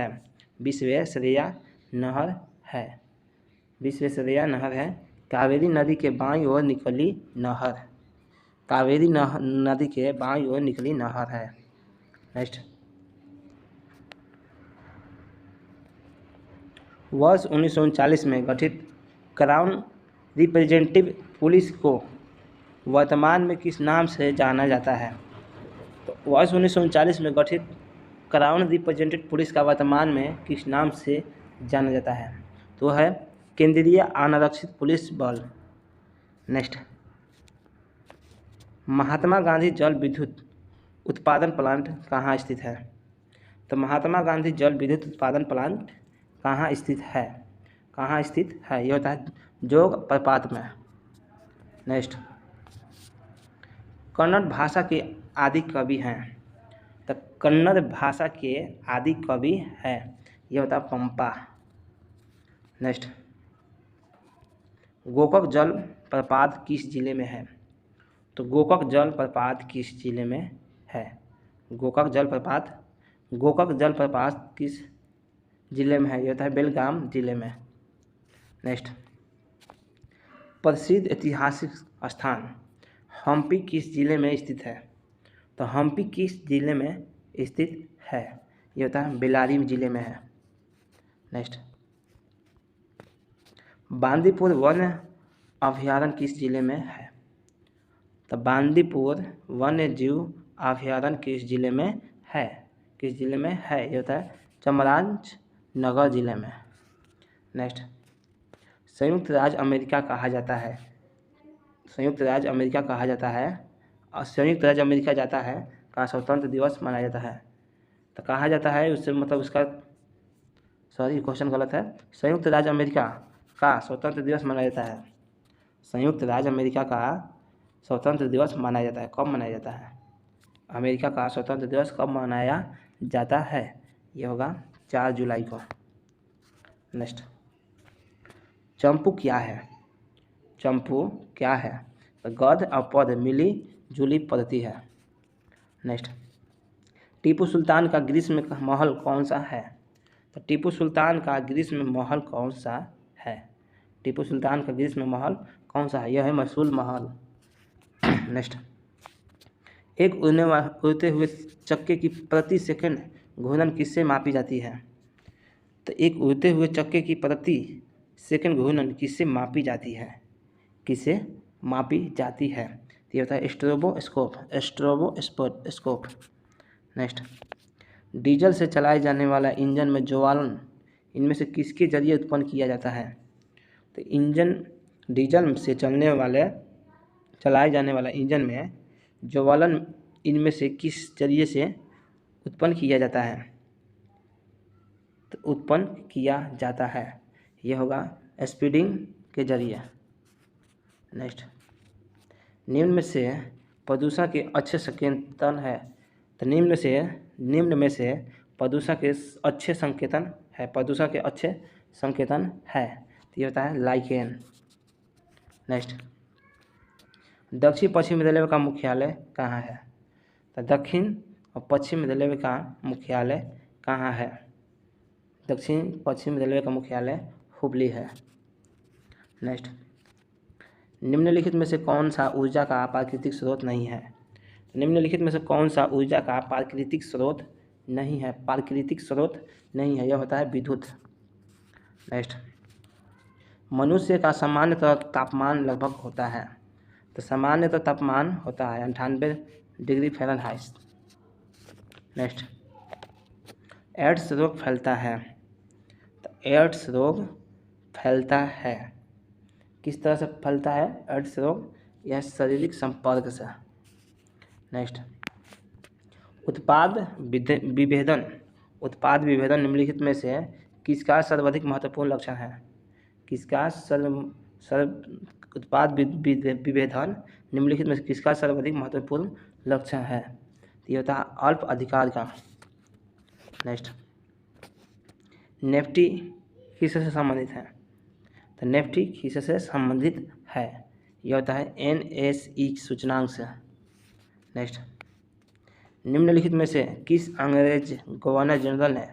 है कावेरी नदी के बाईं ओर निकली नहर है। नेक्स्ट, वर्ष 1939 में गठित क्राउन रिप्रेजेंटेटिव पुलिस को वर्तमान में किस नाम से जाना जाता है? तो वर्ष 1939 में गठित क्राउन रिप्रेजेंटेटिव पुलिस का वर्तमान में किस नाम से जाना जाता है? तो है केंद्रीय अनारक्षित पुलिस बल। नेक्स्ट, महात्मा गांधी जल विद्युत उत्पादन प्लांट कहाँ स्थित है? तो महात्मा गांधी जल विद्युत उत्पादन प्लांट कहाँ स्थित है? यह होता है जोग प्रपात में। नेक्स्ट, कन्नड़ भाषा के आदि कवि हैं। तो कन्नड़ भाषा के आदि कवि है, यह होता है पंपा। नेक्स्ट, गोकाक जल प्रपात किस जिले में है? तो गोकाक जल प्रपात किस जिले में है? गोकाक जल प्रपात किस जिले में है? यह होता है बेलगाम जिले में। नेक्स्ट, प्रसिद्ध ऐतिहासिक स्थान हम्पी किस जिले में स्थित है? तो हम्पी किस जिले में स्थित है? यह होता है बेल्लारी जिले में है। नेक्स्ट, बांदीपुर वन अभयारण्य किस जिले में है? तो बांदीपुर वन्य जीव अभयारण्य किस जिले में है? किस जिले में है? ये होता है चामराजनगर जिले में। नेक्स्ट, संयुक्त राज्य अमेरिका कहा जाता है। संयुक्त राज्य अमेरिका कहा जाता है और संयुक्त राज्य अमेरिका जाता है का स्वतंत्र दिवस मनाया जाता है। तो कहा जाता है उससे मतलब उसका क्वेश्चन गलत है। संयुक्त राज्य अमेरिका का स्वतंत्र दिवस मनाया जाता है। संयुक्त राज्य अमेरिका का स्वतंत्र दिवस मनाया जाता है। कब मनाया जाता है? अमेरिका का स्वतंत्र दिवस कब मनाया जाता है? ये होगा 4 जुलाई को। नेक्स्ट, चंपू क्या है? चंपू क्या है? तो गद्य और पद मिली जुली पद्धति है। नेक्स्ट, टीपू सुल्तान का ग्रीष्म का महल कौन सा है? तो टीपू सुल्तान का ग्रीष्म महल कौन सा है? टीपू सुल्तान का ग्रीष्म महल कौन सा है? यह है मसूल महल। नेक्स्ट, एक उड़ते हुए चक्के की प्रति सेकंड घूर्णन किससे मापी जाती है? तो एक उड़ते हुए चक्के की प्रति सेकंड घूर्णन किससे मापी जाती है? किससे मापी जाती है? तो ये होता है स्ट्रोबोस्कोप। स्ट्रोबोस्कोप। नेक्स्ट, डीजल से चलाए जाने वाला इंजन में ज्वलन इनमें से किसके जरिए उत्पन्न किया जाता है? तो डीजल से चलाए जाने वाला इंजन में ज्वलन इनमें से किस जरिए से उत्पन्न किया जाता है? तो उत्पन्न किया जाता है, यह होगा स्पीडिंग के जरिए। नेक्स्ट, निम्न में से प्रदूषण के अच्छे संकेतन है। तो निम्न में से प्रदूषण के अच्छे संकेतन है। प्रदूषण के अच्छे संकेतन है, तो ये होता है लाइकेन। नेक्स्ट, दक्षिण पश्चिम रेलवे का मुख्यालय कहाँ है? तो दक्षिण और पश्चिम रेलवे का मुख्यालय कहाँ है? दक्षिण पश्चिम रेलवे का मुख्यालय हुबली है। नेक्स्ट, निम्नलिखित में से कौन सा ऊर्जा का प्राकृतिक स्रोत नहीं है? निम्नलिखित में से कौन सा ऊर्जा का प्राकृतिक स्रोत नहीं है? प्राकृतिक स्रोत नहीं है, यह होता है विद्युत। नेक्स्ट, मनुष्य का सामान्यतः तापमान लगभग होता है। तो सामान्यतः तापमान होता है 98 डिग्री फ़ारेनहाइट। नेक्स्ट, एड्स रोग फैलता है। तो एड्स रोग फैलता है किस तरह से फैलता है? एड्स रोग यह शारीरिक संपर्क से। नेक्स्ट, उत्पाद विभेदन निम्नलिखित में से किसका सर्वाधिक महत्वपूर्ण लक्षण है? किसका उत्पाद विभेदन निम्नलिखित में से किसका सर्वाधिक महत्वपूर्ण लक्षण है? तो ये होता है अल्प अधिकार का। नेक्स्ट, नेफ्टी किससे संबंधित है? तो नेफ्टी किससे संबंधित है? यह होता है NSE सूचकांक से। नेक्स्ट, निम्नलिखित में से किस अंग्रेज गवर्नर जनरल ने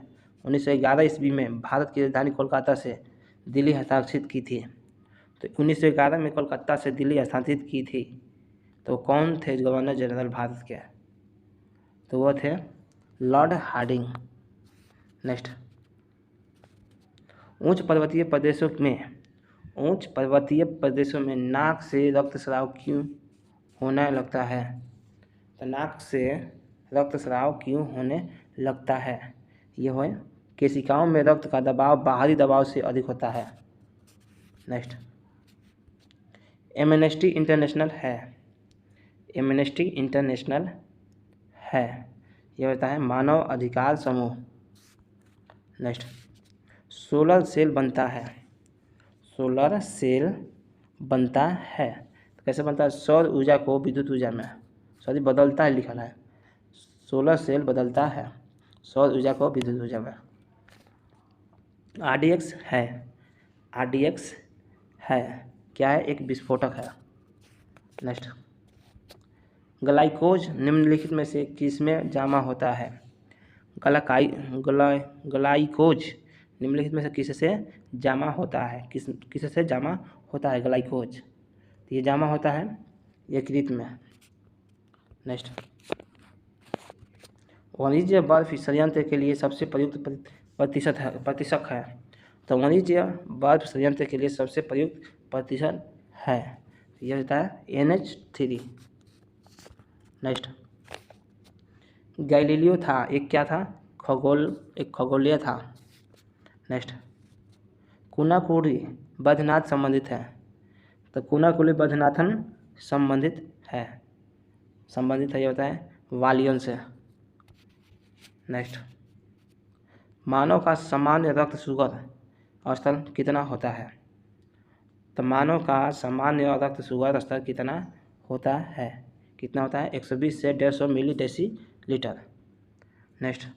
1911 ईस्वी में भारत की राजधानी कोलकाता से दिल्ली हस्तांतरित की थी? तो 1911 में कोलकाता से दिल्ली हस्तांतरित की थी, तो कौन थे गवर्नर जनरल भारत के? तो वो थे लॉर्ड हार्डिंग। नेक्स्ट, उच्च पर्वतीय प्रदेशों में नाक से रक्तस्राव क्यों होने लगता है? तो नाक से रक्तस्राव क्यों होने लगता है? यह है केशिकाओं में रक्त का दबाव बाहरी दबाव से अधिक होता है। नेक्स्ट, एमनेस्टी इंटरनेशनल है। यह होता है मानव अधिकार समूह। नेक्स्ट, सोलर सेल बनता है तो कैसे बनता है? सौर ऊर्जा को विद्युत ऊर्जा में बदलता है, लिखा है सोलर सेल बदलता है सौर ऊर्जा को विद्युत ऊर्जा में। RDX है क्या है? एक विस्फोटक है। नेक्स्ट, ग्लाइकोज निम्नलिखित में से किसमें जमा होता है? ग्लाइकोज निम्नलिखित में से किससे जमा होता है? किससे जमा होता है ग्लाइकोज? तो ये जमा होता है यकृत में। नेक्स्ट, वाणिज्य बर्फ संयंत्र के लिए सबसे प्रयुक्त प्रतिशत है। तो वाणिज्य बर्फ संयंत्र के लिए सबसे प्रयुक्त प्रतिशत है, यह होता है NH3। नेक्स्ट, गैलीलियो था एक क्या था, एक खगोलीय था। नेक्स्ट, कुनाकुरी बद्रीनाथ संबंधित है, तो कुनाकुरी बद्रीनाथन संबंधित है, यह होता है वालियन से। नेक्स्ट, मानव का सामान्य रक्त शुगर स्तर कितना होता है, तो मानव का सामान्य रक्त शुगर स्तर कितना होता है, 120 से 150 मिली डेसीलीटर। नेक्स्ट,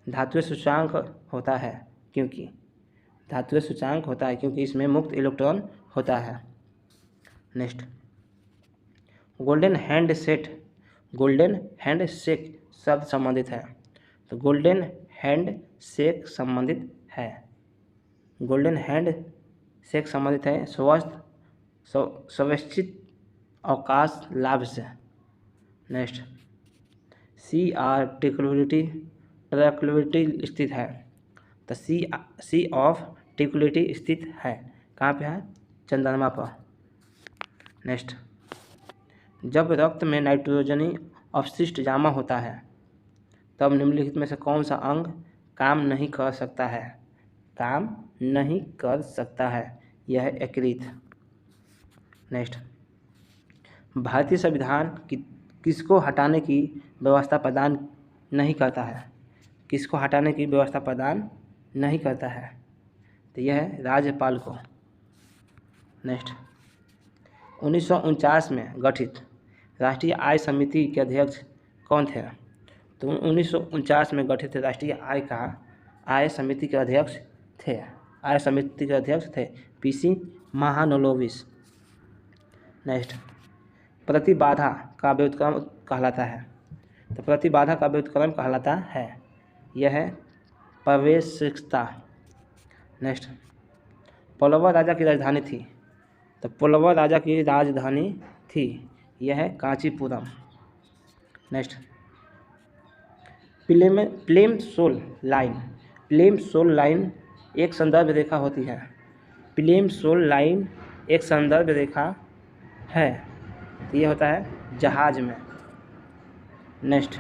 धात्विक सूचकांक होता है क्योंकि इसमें मुक्त इलेक्ट्रॉन होता है। नेक्स्ट, गोल्डन हैंडशेक शब्द संबंधित है, तो गोल्डन हैंडशेक संबंधित है स्वैच्छिक अवकाश लाभ से। नेक्स्ट, CR ट्रैंक्विलिटी स्थित है, तो सी ऑफ ट्रैंक्विलिटी स्थित है कहाँ पे है, चंद्रमा पर। नेक्स्ट, जब रक्त में नाइट्रोजनी अपशिष्ट जमा होता है तब निम्नलिखित में से कौन सा अंग काम नहीं कर सकता है, यह है यकृत। नेक्स्ट, भारतीय संविधान किसको हटाने की व्यवस्था प्रदान नहीं करता है, तो यह है राज्यपाल को। नेक्स्ट, 1949 में गठित राष्ट्रीय आय समिति के अध्यक्ष कौन थे, तो 1949 में गठित राष्ट्रीय आय समिति के अध्यक्ष थे PC महालनोबिस। नेक्स्ट, प्रतिबाधा का व्युत्क्रम कहलाता है, तो प्रतिबाधा का व्युत्क्रम कहलाता है, यह है प्रवेशिकता। नेक्स्ट, पल्लव राजा की राजधानी थी, तो पल्लव राजा की राजधानी थी, यह है कांचीपुरम। नेक्स्ट, प्लेम सोल लाइन एक संदर्भ रेखा होती है, प्लेम सोल लाइन एक संदर्भ रेखा है, तो यह होता है जहाज में। नेक्स्ट,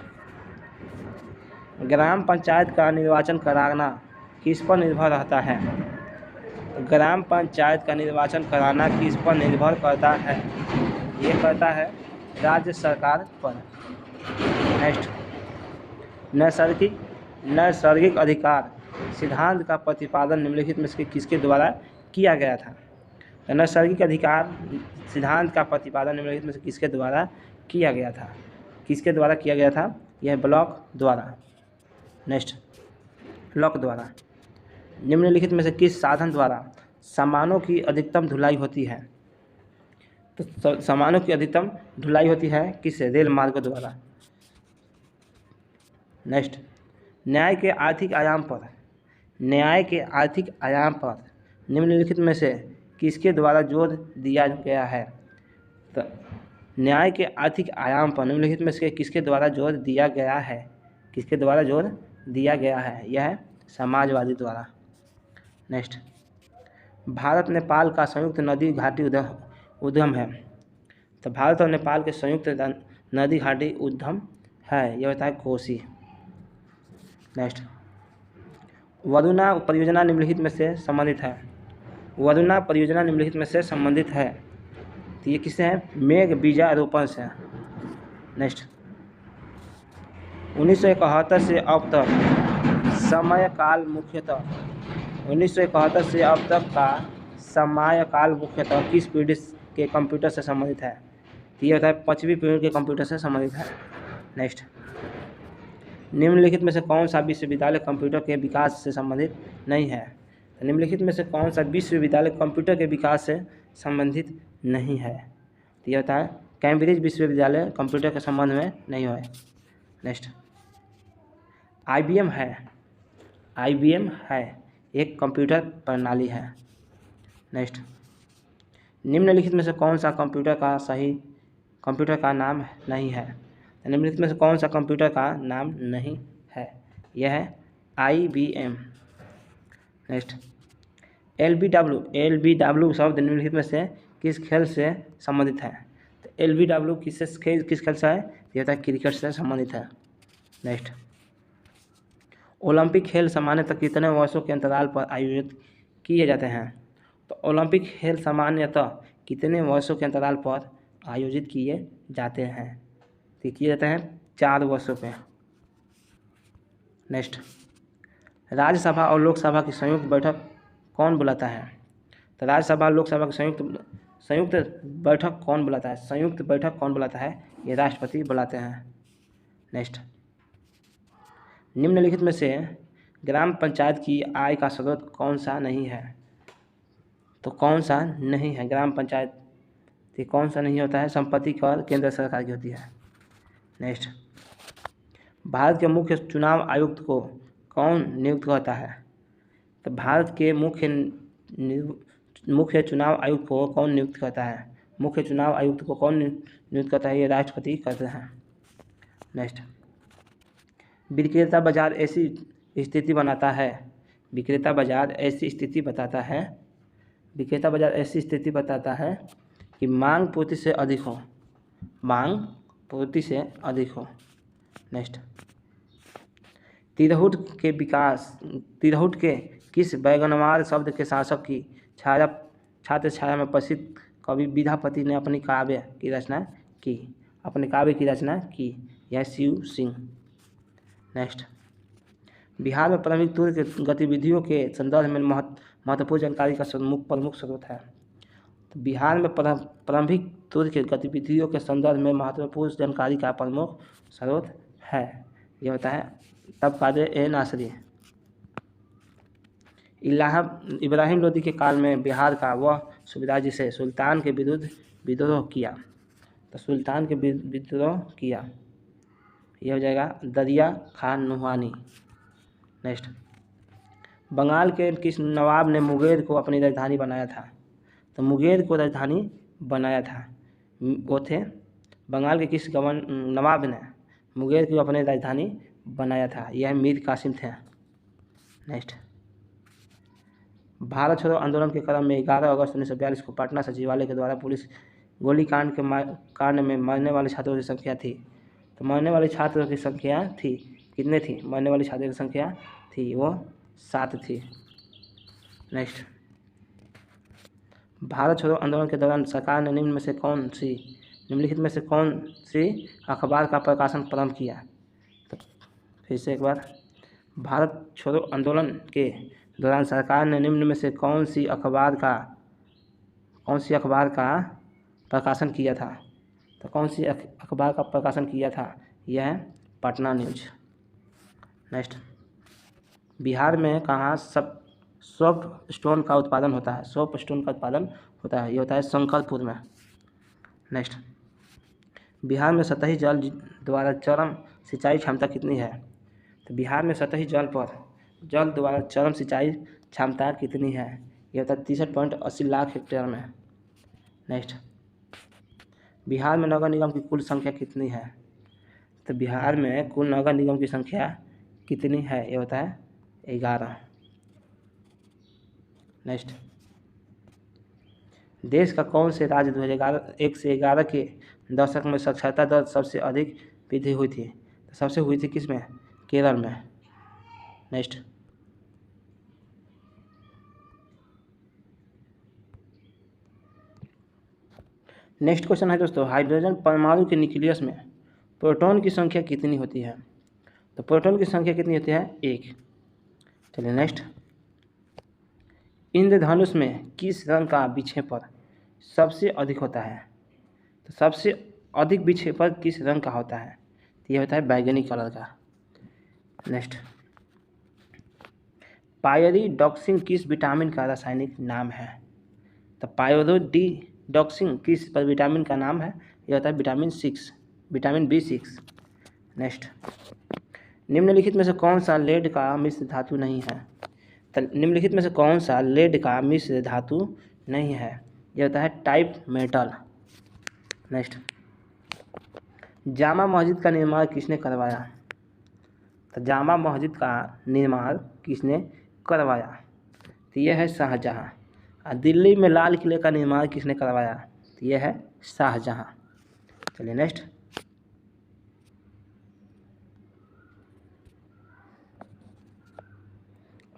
ग्राम पंचायत का निर्वाचन कराना किस पर निर्भर रहता है, ग्राम पंचायत का निर्वाचन कराना किस पर निर्भर करता है, ये करता है राज्य सरकार पर। नेक्स्ट, नैसर्गिक अधिकार सिद्धांत का प्रतिपादन निम्नलिखित में से किसके द्वारा किया गया था, तो नैसर्गिक अधिकार सिद्धांत का प्रतिपादन निम्नलिखित में से किसके द्वारा किया गया था, यह ब्लॉक द्वारा। नेक्स्ट, लॉक द्वारा निम्नलिखित में से किस साधन द्वारा सामानों की अधिकतम ढुलाई होती है, तो सामानों की अधिकतम ढुलाई होती है किससे, रेल मार्ग द्वारा। नेक्स्ट, न्याय के आर्थिक आयाम पर निम्नलिखित में से किसके द्वारा जोर दिया गया है, तो न्याय के आर्थिक आयाम पर निम्नलिखित में से किसके द्वारा जोर दिया गया है, यह है समाजवादी द्वारा। नेक्स्ट, भारत नेपाल का संयुक्त नदी घाटी उद्यम है, तो भारत और नेपाल के संयुक्त नदी घाटी उद्यम है, यह होता है कोसी। नेक्स्ट, वरुणा परियोजना निम्नलिखित में से संबंधित है, तो ये किससे है, मेघ बीजारोपण से। नेक्स्ट, 1971 से अब तक समयकाल मुख्यतः किस पीढ़ी के कंप्यूटर से संबंधित है, तो ये होता है 5वीं पीढ़ी के कंप्यूटर से संबंधित है। नेक्स्ट, निम्नलिखित में से कौन सा विश्वविद्यालय कंप्यूटर के विकास से संबंधित नहीं है, तो निम्नलिखित में से कौन सा विश्वविद्यालय कंप्यूटर के विकास से संबंधित नहीं है, तो यह होता है कैम्ब्रिज विश्वविद्यालय कंप्यूटर के संबंध में नहीं है। नेक्स्ट, IBM है एक कंप्यूटर प्रणाली है। नेक्स्ट, निम्नलिखित में से कौन सा कंप्यूटर का नाम नहीं है, निम्नलिखित में से कौन सा कंप्यूटर का नाम नहीं है, यह है IBM। नेक्स्ट, LBW शब्द निम्नलिखित में से किस खेल से संबंधित है? तो LBW किस खेल से है? ये होता है क्रिकेट से संबंधित है। नेक्स्ट, ओलंपिक खेल सामान्यतः कितने वर्षों के अंतराल पर आयोजित किए जाते हैं? तो ओलंपिक खेल सामान्यतः कितने वर्षों के अंतराल पर आयोजित किए जाते हैं? तो किए जाते हैं 4 वर्षों पे। नेक्स्ट, राज्यसभा और लोकसभा की संयुक्त बैठक कौन बुलाता है? तो राज्यसभा और लोकसभा की संयुक्त बैठक कौन बुलाता है? संयुक्त बैठक कौन बुलाता है? ये राष्ट्रपति बुलाते हैं। नेक्स्ट, निम्नलिखित में से ग्राम पंचायत की आय का स्रोत कौन सा नहीं है? तो कौन सा नहीं है ग्राम पंचायत? तो कौन सा नहीं होता है? संपत्ति कर केंद्र सरकार की होती है। नेक्स्ट, भारत के मुख्य चुनाव आयुक्त को कौन नियुक्त करता है? तो भारत के मुख्य चुनाव आयुक्त को कौन नियुक्त करता है? मुख्य चुनाव आयुक्त को कौन नियुक्त करता है? ये राष्ट्रपति करते हैं। नेक्स्ट, विक्रेता बाजार ऐसी स्थिति बनाता है। विक्रेता बाजार ऐसी स्थिति बताता है। विक्रेता बाजार ऐसी स्थिति बताता है कि मांग पूर्ति से अधिक हो। मांग पूर्ति से अधिक हो। नेक्स्ट, तिरहुत के किस बैगनवार शब्द के शासक की छात्र छाया में प्रसिद्ध कवि विद्यापति ने अपनी काव्य की रचना की? यह शिव सिंह। नेक्स्ट, बिहार में प्रारंभिक तूर्य के गतिविधियों के संदर्भ में महत्वपूर्ण जानकारी का प्रमुख स्रोत है। तो बिहार में प्रारंभिक तूर्य के गतिविधियों के संदर्भ में महत्वपूर्ण जानकारी का प्रमुख स्रोत है। यह होता है तबकात-ए-नासरी। इब्राहिम लोदी के काल में बिहार का वह सूबेदार जिसे सुल्तान के विरुद्ध विद्रोह किया। तो सुल्तान के विद्रोह किया, यह हो जाएगा दरिया खान नुहानी। नेक्स्ट, बंगाल के किस नवाब ने मुंगेर को अपनी राजधानी बनाया था? तो मुंगेर को राजधानी बनाया था वो थे बंगाल के किस नवाब ने मुंगेर को अपनी राजधानी बनाया था? यह मीर कासिम थे। नेक्स्ट, भारत छोड़ो आंदोलन के क्रम में 11 अगस्त 1942 को पटना सचिवालय के द्वारा पुलिस गोलीकांड कांड में मरने वाले छात्रों की संख्या थी। तो मरने वाले छात्रों की संख्या थी कितने थी? मरने वाले छात्रों की संख्या थी वो 7 थी। नेक्स्ट, भारत छोड़ो आंदोलन के दौरान सरकार ने निम्नलिखित में से कौन सी अखबार का प्रकाशन प्रारंभ किया? तो फिर से एक बार, भारत छोड़ो आंदोलन के दौरान सरकार ने निम्न में से कौन सी अखबार का प्रकाशन किया था? तो कौन सी अखबार का प्रकाशन किया था? यह है पटना न्यूज। नेक्स्ट, बिहार में कहाँ सॉफ्ट स्टोन का उत्पादन होता है? सॉफ्ट स्टोन का उत्पादन होता है, ये होता है शंकरपुर में। नेक्स्ट, बिहार में सतही जल द्वारा चरम सिंचाई क्षमता कितनी है? तो बिहार में सतही जल द्वारा चरम सिंचाई क्षमता कितनी है? यह होता है 63.80 लाख हेक्टेयर में। नेक्स्ट, बिहार में नगर निगम की कुल संख्या कितनी है? तो बिहार में कुल नगर निगम की संख्या कितनी है? यह होता है 11। नेक्स्ट, देश का कौन से राज्य 2001 से 11 के दशक में साक्षरता दर सबसे अधिक वृद्धि हुई थी? तो सबसे हुई थी किस में? केरल में। नेक्स्ट, क्वेश्चन है दोस्तों, हाइड्रोजन परमाणु के न्यूक्लियस में प्रोटॉन की संख्या कितनी होती है? तो प्रोटॉन की संख्या कितनी होती है? 1। चलिए नेक्स्ट, इंद्रधनुष में किस रंग का विक्षेपण सबसे अधिक होता है? तो सबसे अधिक विक्षेपण किस रंग का होता है? तो यह होता है बैगनी कलर का। नेक्स्ट, पायरिडॉक्सिन किस विटामिन का रासायनिक नाम है? तो पायरिडॉक्सिन किस विटामिन का नाम है? यह होता है विटामिन B6। नेक्स्ट, निम्नलिखित में से कौन सा लेड का मिश्र धातु नहीं है? तो निम्नलिखित में से कौन सा लेड का मिश्र धातु नहीं है? यह होता है type metal. Next, Jama Masjid का निर्माण किसने करवाया? तो जामा मस्जिद का निर्माण किसने करवाया? तो यह है शाहजहाँ। और दिल्ली में लाल किले का निर्माण किसने करवाया? तो यह है शाहजहाँ। चलिए नेक्स्ट।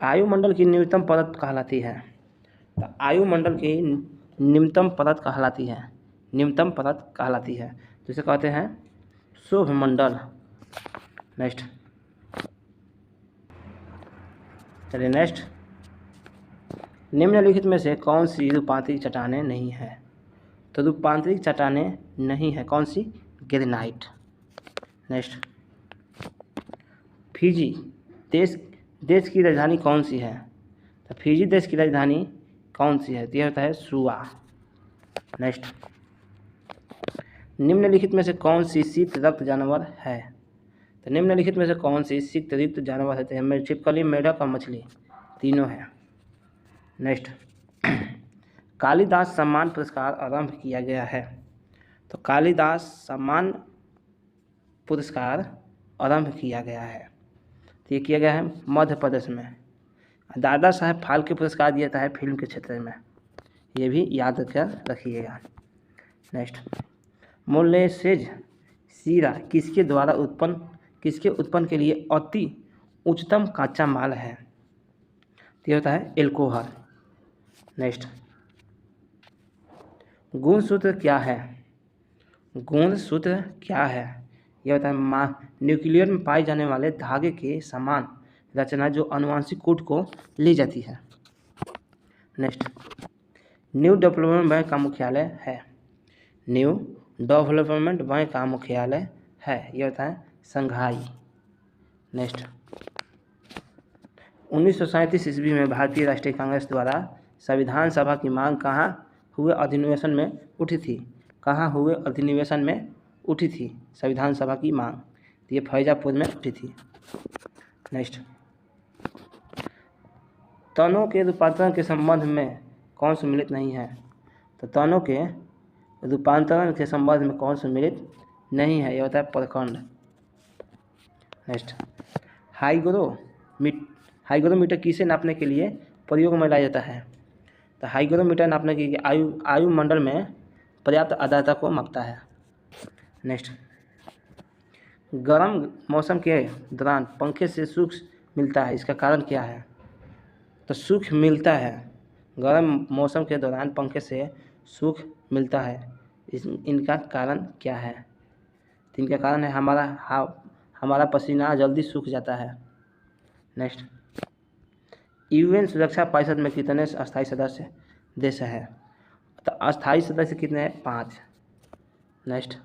वायुमंडल की न्यूनतम परत कहलाती है? तो वायुमंडल की न्यूनतम परत कहलाती है, न्यूनतम परत कहलाती है, जिसे कहते हैं शुभमंडल। नेक्स्ट। चलिए नेक्स्ट। निम्नलिखित में से कौन सी रूपांतरित चट्टानें नहीं है? तो रूपांतरित चट्टानें नहीं है कौन सी? ग्रेनाइट। नेक्स्ट। फिजी देश की राजधानी कौन सी है? तो फिजी देश की राजधानी कौन सी है? तो यह होता है सुआ। नेक्स्ट। निम्नलिखित में से कौन सी शीत रक्त जानवर है? तो निम्नलिखित में से कौन सी शीत रक्त जानवर है? तो छिपकली, मेढक और मछली तीनों है। नेक्स्ट। कालिदास सम्मान पुरस्कार आरंभ किया गया है? तो कालिदास सम्मान पुरस्कार आरंभ किया गया है, तो ये किया गया है मध्य प्रदेश में। दादा साहेब फाल्के पुरस्कार दिया जाता है फिल्म के क्षेत्र में, ये भी याद रखिएगा। नेक्स्ट। मोलेसेज शीरा किसके उत्पन्न के लिए अति उच्चतम कच्चा माल है? तो ये होता है एल्कोहल। नेक्स्ट। गुणसूत्र क्या है? गुणसूत्र क्या है? यह होता है न्यूक्लियर में पाए जाने वाले धागे के समान रचना जो आनुवंशिक कोड को ले जाती है। नेक्स्ट। न्यू डेवलपमेंट बैंक का मुख्यालय है? न्यू डेवलपमेंट बैंक का मुख्यालय है, यह होता है संघाई। नेक्स्ट। 1937 ईस्वी में भारतीय राष्ट्रीय कांग्रेस द्वारा संविधान सभा की मांग कहाँ हुए अधिनिवेशन में उठी थी? कहाँ हुए अधिनिवेशन में उठी थी संविधान सभा की मांग? तो ये फैजापुर में उठी थी। नेक्स्ट। तनों के रूपांतरण के संबंध में कौन सम्मिलित नहीं है? तो तनों के रूपांतरण के संबंध में कौन सम्मिलित नहीं है? यह होता है प्रखंड। नेक्स्ट। हाइग्रोमीटर किसे नापने के लिए प्रयोग में लाया जाता है? तो हाइग्रोमीटर नापने के लिए आयु मंडल में पर्याप्त आर्द्रता को मापता है। नेक्स्ट। गर्म मौसम के दौरान पंखे से सुख मिलता है, इसका कारण क्या है? तो सुख मिलता है, गर्म मौसम के दौरान पंखे से सुख मिलता है, इनका कारण क्या है? तो इनका कारण है हमारा पसीना जल्दी सूख जाता है। नेक्स्ट। यूएन सुरक्षा परिषद में कितने अस्थायी सदस्य देश है? तो अस्थायी सदस्य कितने हैं? 5। नेक्स्ट।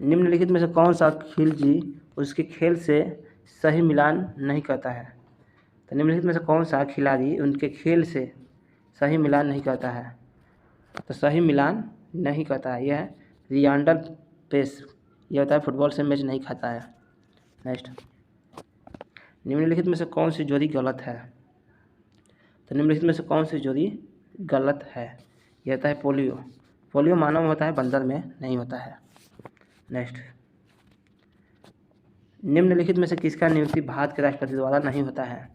निम्नलिखित में से कौन सा खिलजी उसके खेल से सही मिलान नहीं करता है? तो निम्नलिखित में से कौन सा खिलाड़ी उनके खेल से सही मिलान नहीं करता है? तो सही मिलान नहीं करता है, यह है लिएंडर पेस, यह होता है फुटबॉल से मैच नहीं खाता है। नेक्स्ट। निम्नलिखित में से कौन सी जोड़ी गलत है? तो निम्नलिखित में से कौन सी जोड़ी गलत है? यह होता है पोलियो मानव में होता है, बंदर में नहीं होता है। नेक्स्ट। निम्नलिखित में से किसका नियुक्ति भारत के राष्ट्रपति द्वारा नहीं होता है?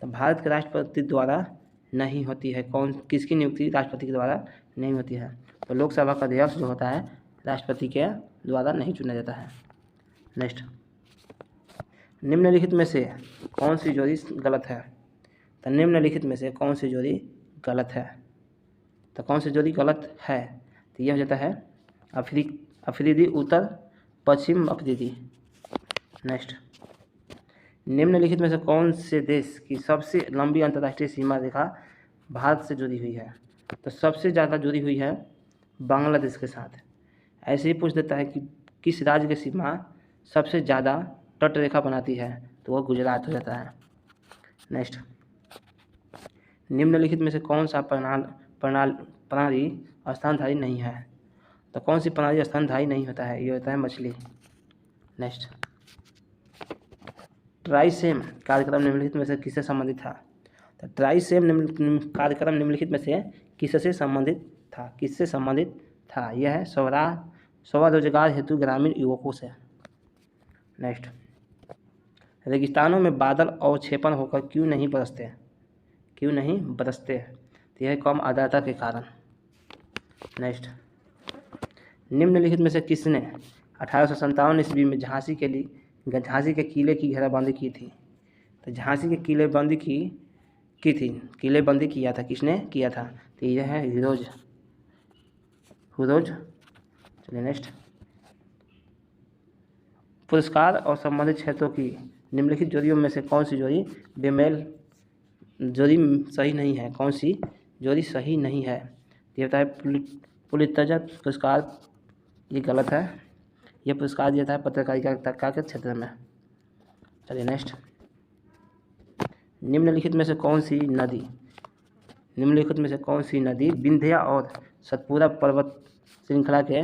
तो भारत के राष्ट्रपति द्वारा नहीं होती है। किसकी नियुक्ति राष्ट्रपति के द्वारा नहीं होती है? तो लोकसभा का अध्यक्ष जो होता है राष्ट्रपति के द्वारा नहीं चुना जाता है। नेक्स्ट। निम्नलिखित में से कौन सी जोड़ी गलत है? तो निम्नलिखित में से कौन सी जोड़ी गलत है? तो कौन सी जोड़ी गलत है? तो यह हो जाता है अफरीदी उत्तर पश्चिम अफरीदी। नेक्स्ट। निम्नलिखित में से कौन से देश की सबसे लंबी अंतर्राष्ट्रीय सीमा रेखा भारत से जुड़ी हुई है? तो सबसे ज़्यादा जुड़ी हुई है बांग्लादेश के साथ। ऐसे ही पूछ देता है कि किस राज्य की सीमा सबसे ज़्यादा तट रेखा बनाती है? तो वह गुजरात हो जाता है। नेक्स्ट। निम्नलिखित में से कौन सा प्रणाली स्थानधारी नहीं है? तो कौन सी प्रणाली स्थानधारी नहीं होता है? ये होता है मछली। नेक्स्ट। ट्राइसेम कार्यक्रम निम्नलिखित में से किससे संबंधित था? तो ट्राइसेम कार्यक्रम निम्नलिखित में से किससे संबंधित था? किससे संबंधित था? यह है स्वरोजगार हेतु ग्रामीण युवकों से। नेक्स्ट। रेगिस्तानों में बादल अवक्षेपण होकर क्यों नहीं बरसते? तो यह कम आर्द्रता के कारण। नेक्स्ट, निम्नलिखित में से किसने 1857 ईस्वी में झांसी के किले की घेराबंदी की थी? तो झांसी के किलेबंदी किलेबंदी किया था, किसने किया था? तो यह है हुरोज। चलिए नेक्स्ट, पुरस्कार और संबंधित क्षेत्रों की निम्नलिखित जोड़ियों में से कौन सी जोड़ी बेमेल जोड़ी सही नहीं है? कौन सी जोड़ी सही नहीं है? ये होता है पुलित्जर पुरस्कार, ये गलत है। यह पुरस्कार दिया था पत्रकारिता के क्षेत्र में। चलिए नेक्स्ट, निम्नलिखित में से कौन सी नदी विंध्या और सतपुरा पर्वत श्रृंखला के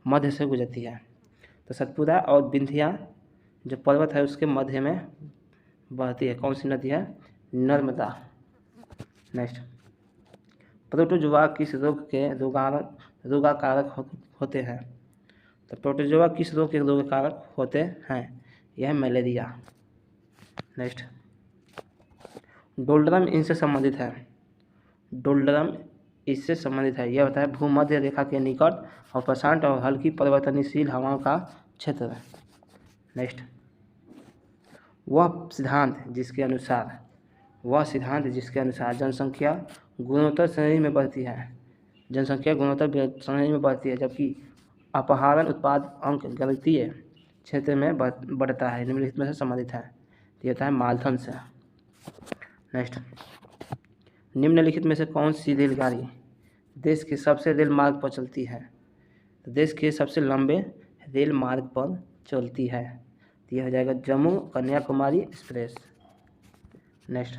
मध्य से गुजरती है? तो सतपुरा और विंध्या जो पर्वत है उसके मध्य में बहती है। कौन सी नदी है? नर्मदा। नेक्स्ट, प्रोटोजोआ किस रोग के रोगाकारक होते हैं? तो प्रोटोजोआ किस रोग के रोगाकारक होते हैं? यह मलेरिया। नेक्स्ट, डोल्ड्रम इससे संबंधित है। यह होता है भूमध्य रेखा के निकट और प्रशांत और हल्की परिवर्तनशील हवाओं का क्षेत्र। नेक्स्ट, वह सिद्धांत जिसके अनुसार जनसंख्या गुणोत्तर श्रेणी में बढ़ती है जबकि अपहारण उत्पाद अंक गणितीय क्षेत्र में बढ़ता है, निम्नलिखित में से संबंधित है। ये होता है माल्थन से। नेक्स्ट, निम्नलिखित में से कौन सी रेलगाड़ी देश के सबसे रेल मार्ग पर चलती है? तो देश के सबसे लंबे रेल मार्ग पर चलती है, तो यह हो जाएगा जम्मू कन्याकुमारी एक्सप्रेस। नेक्स्ट,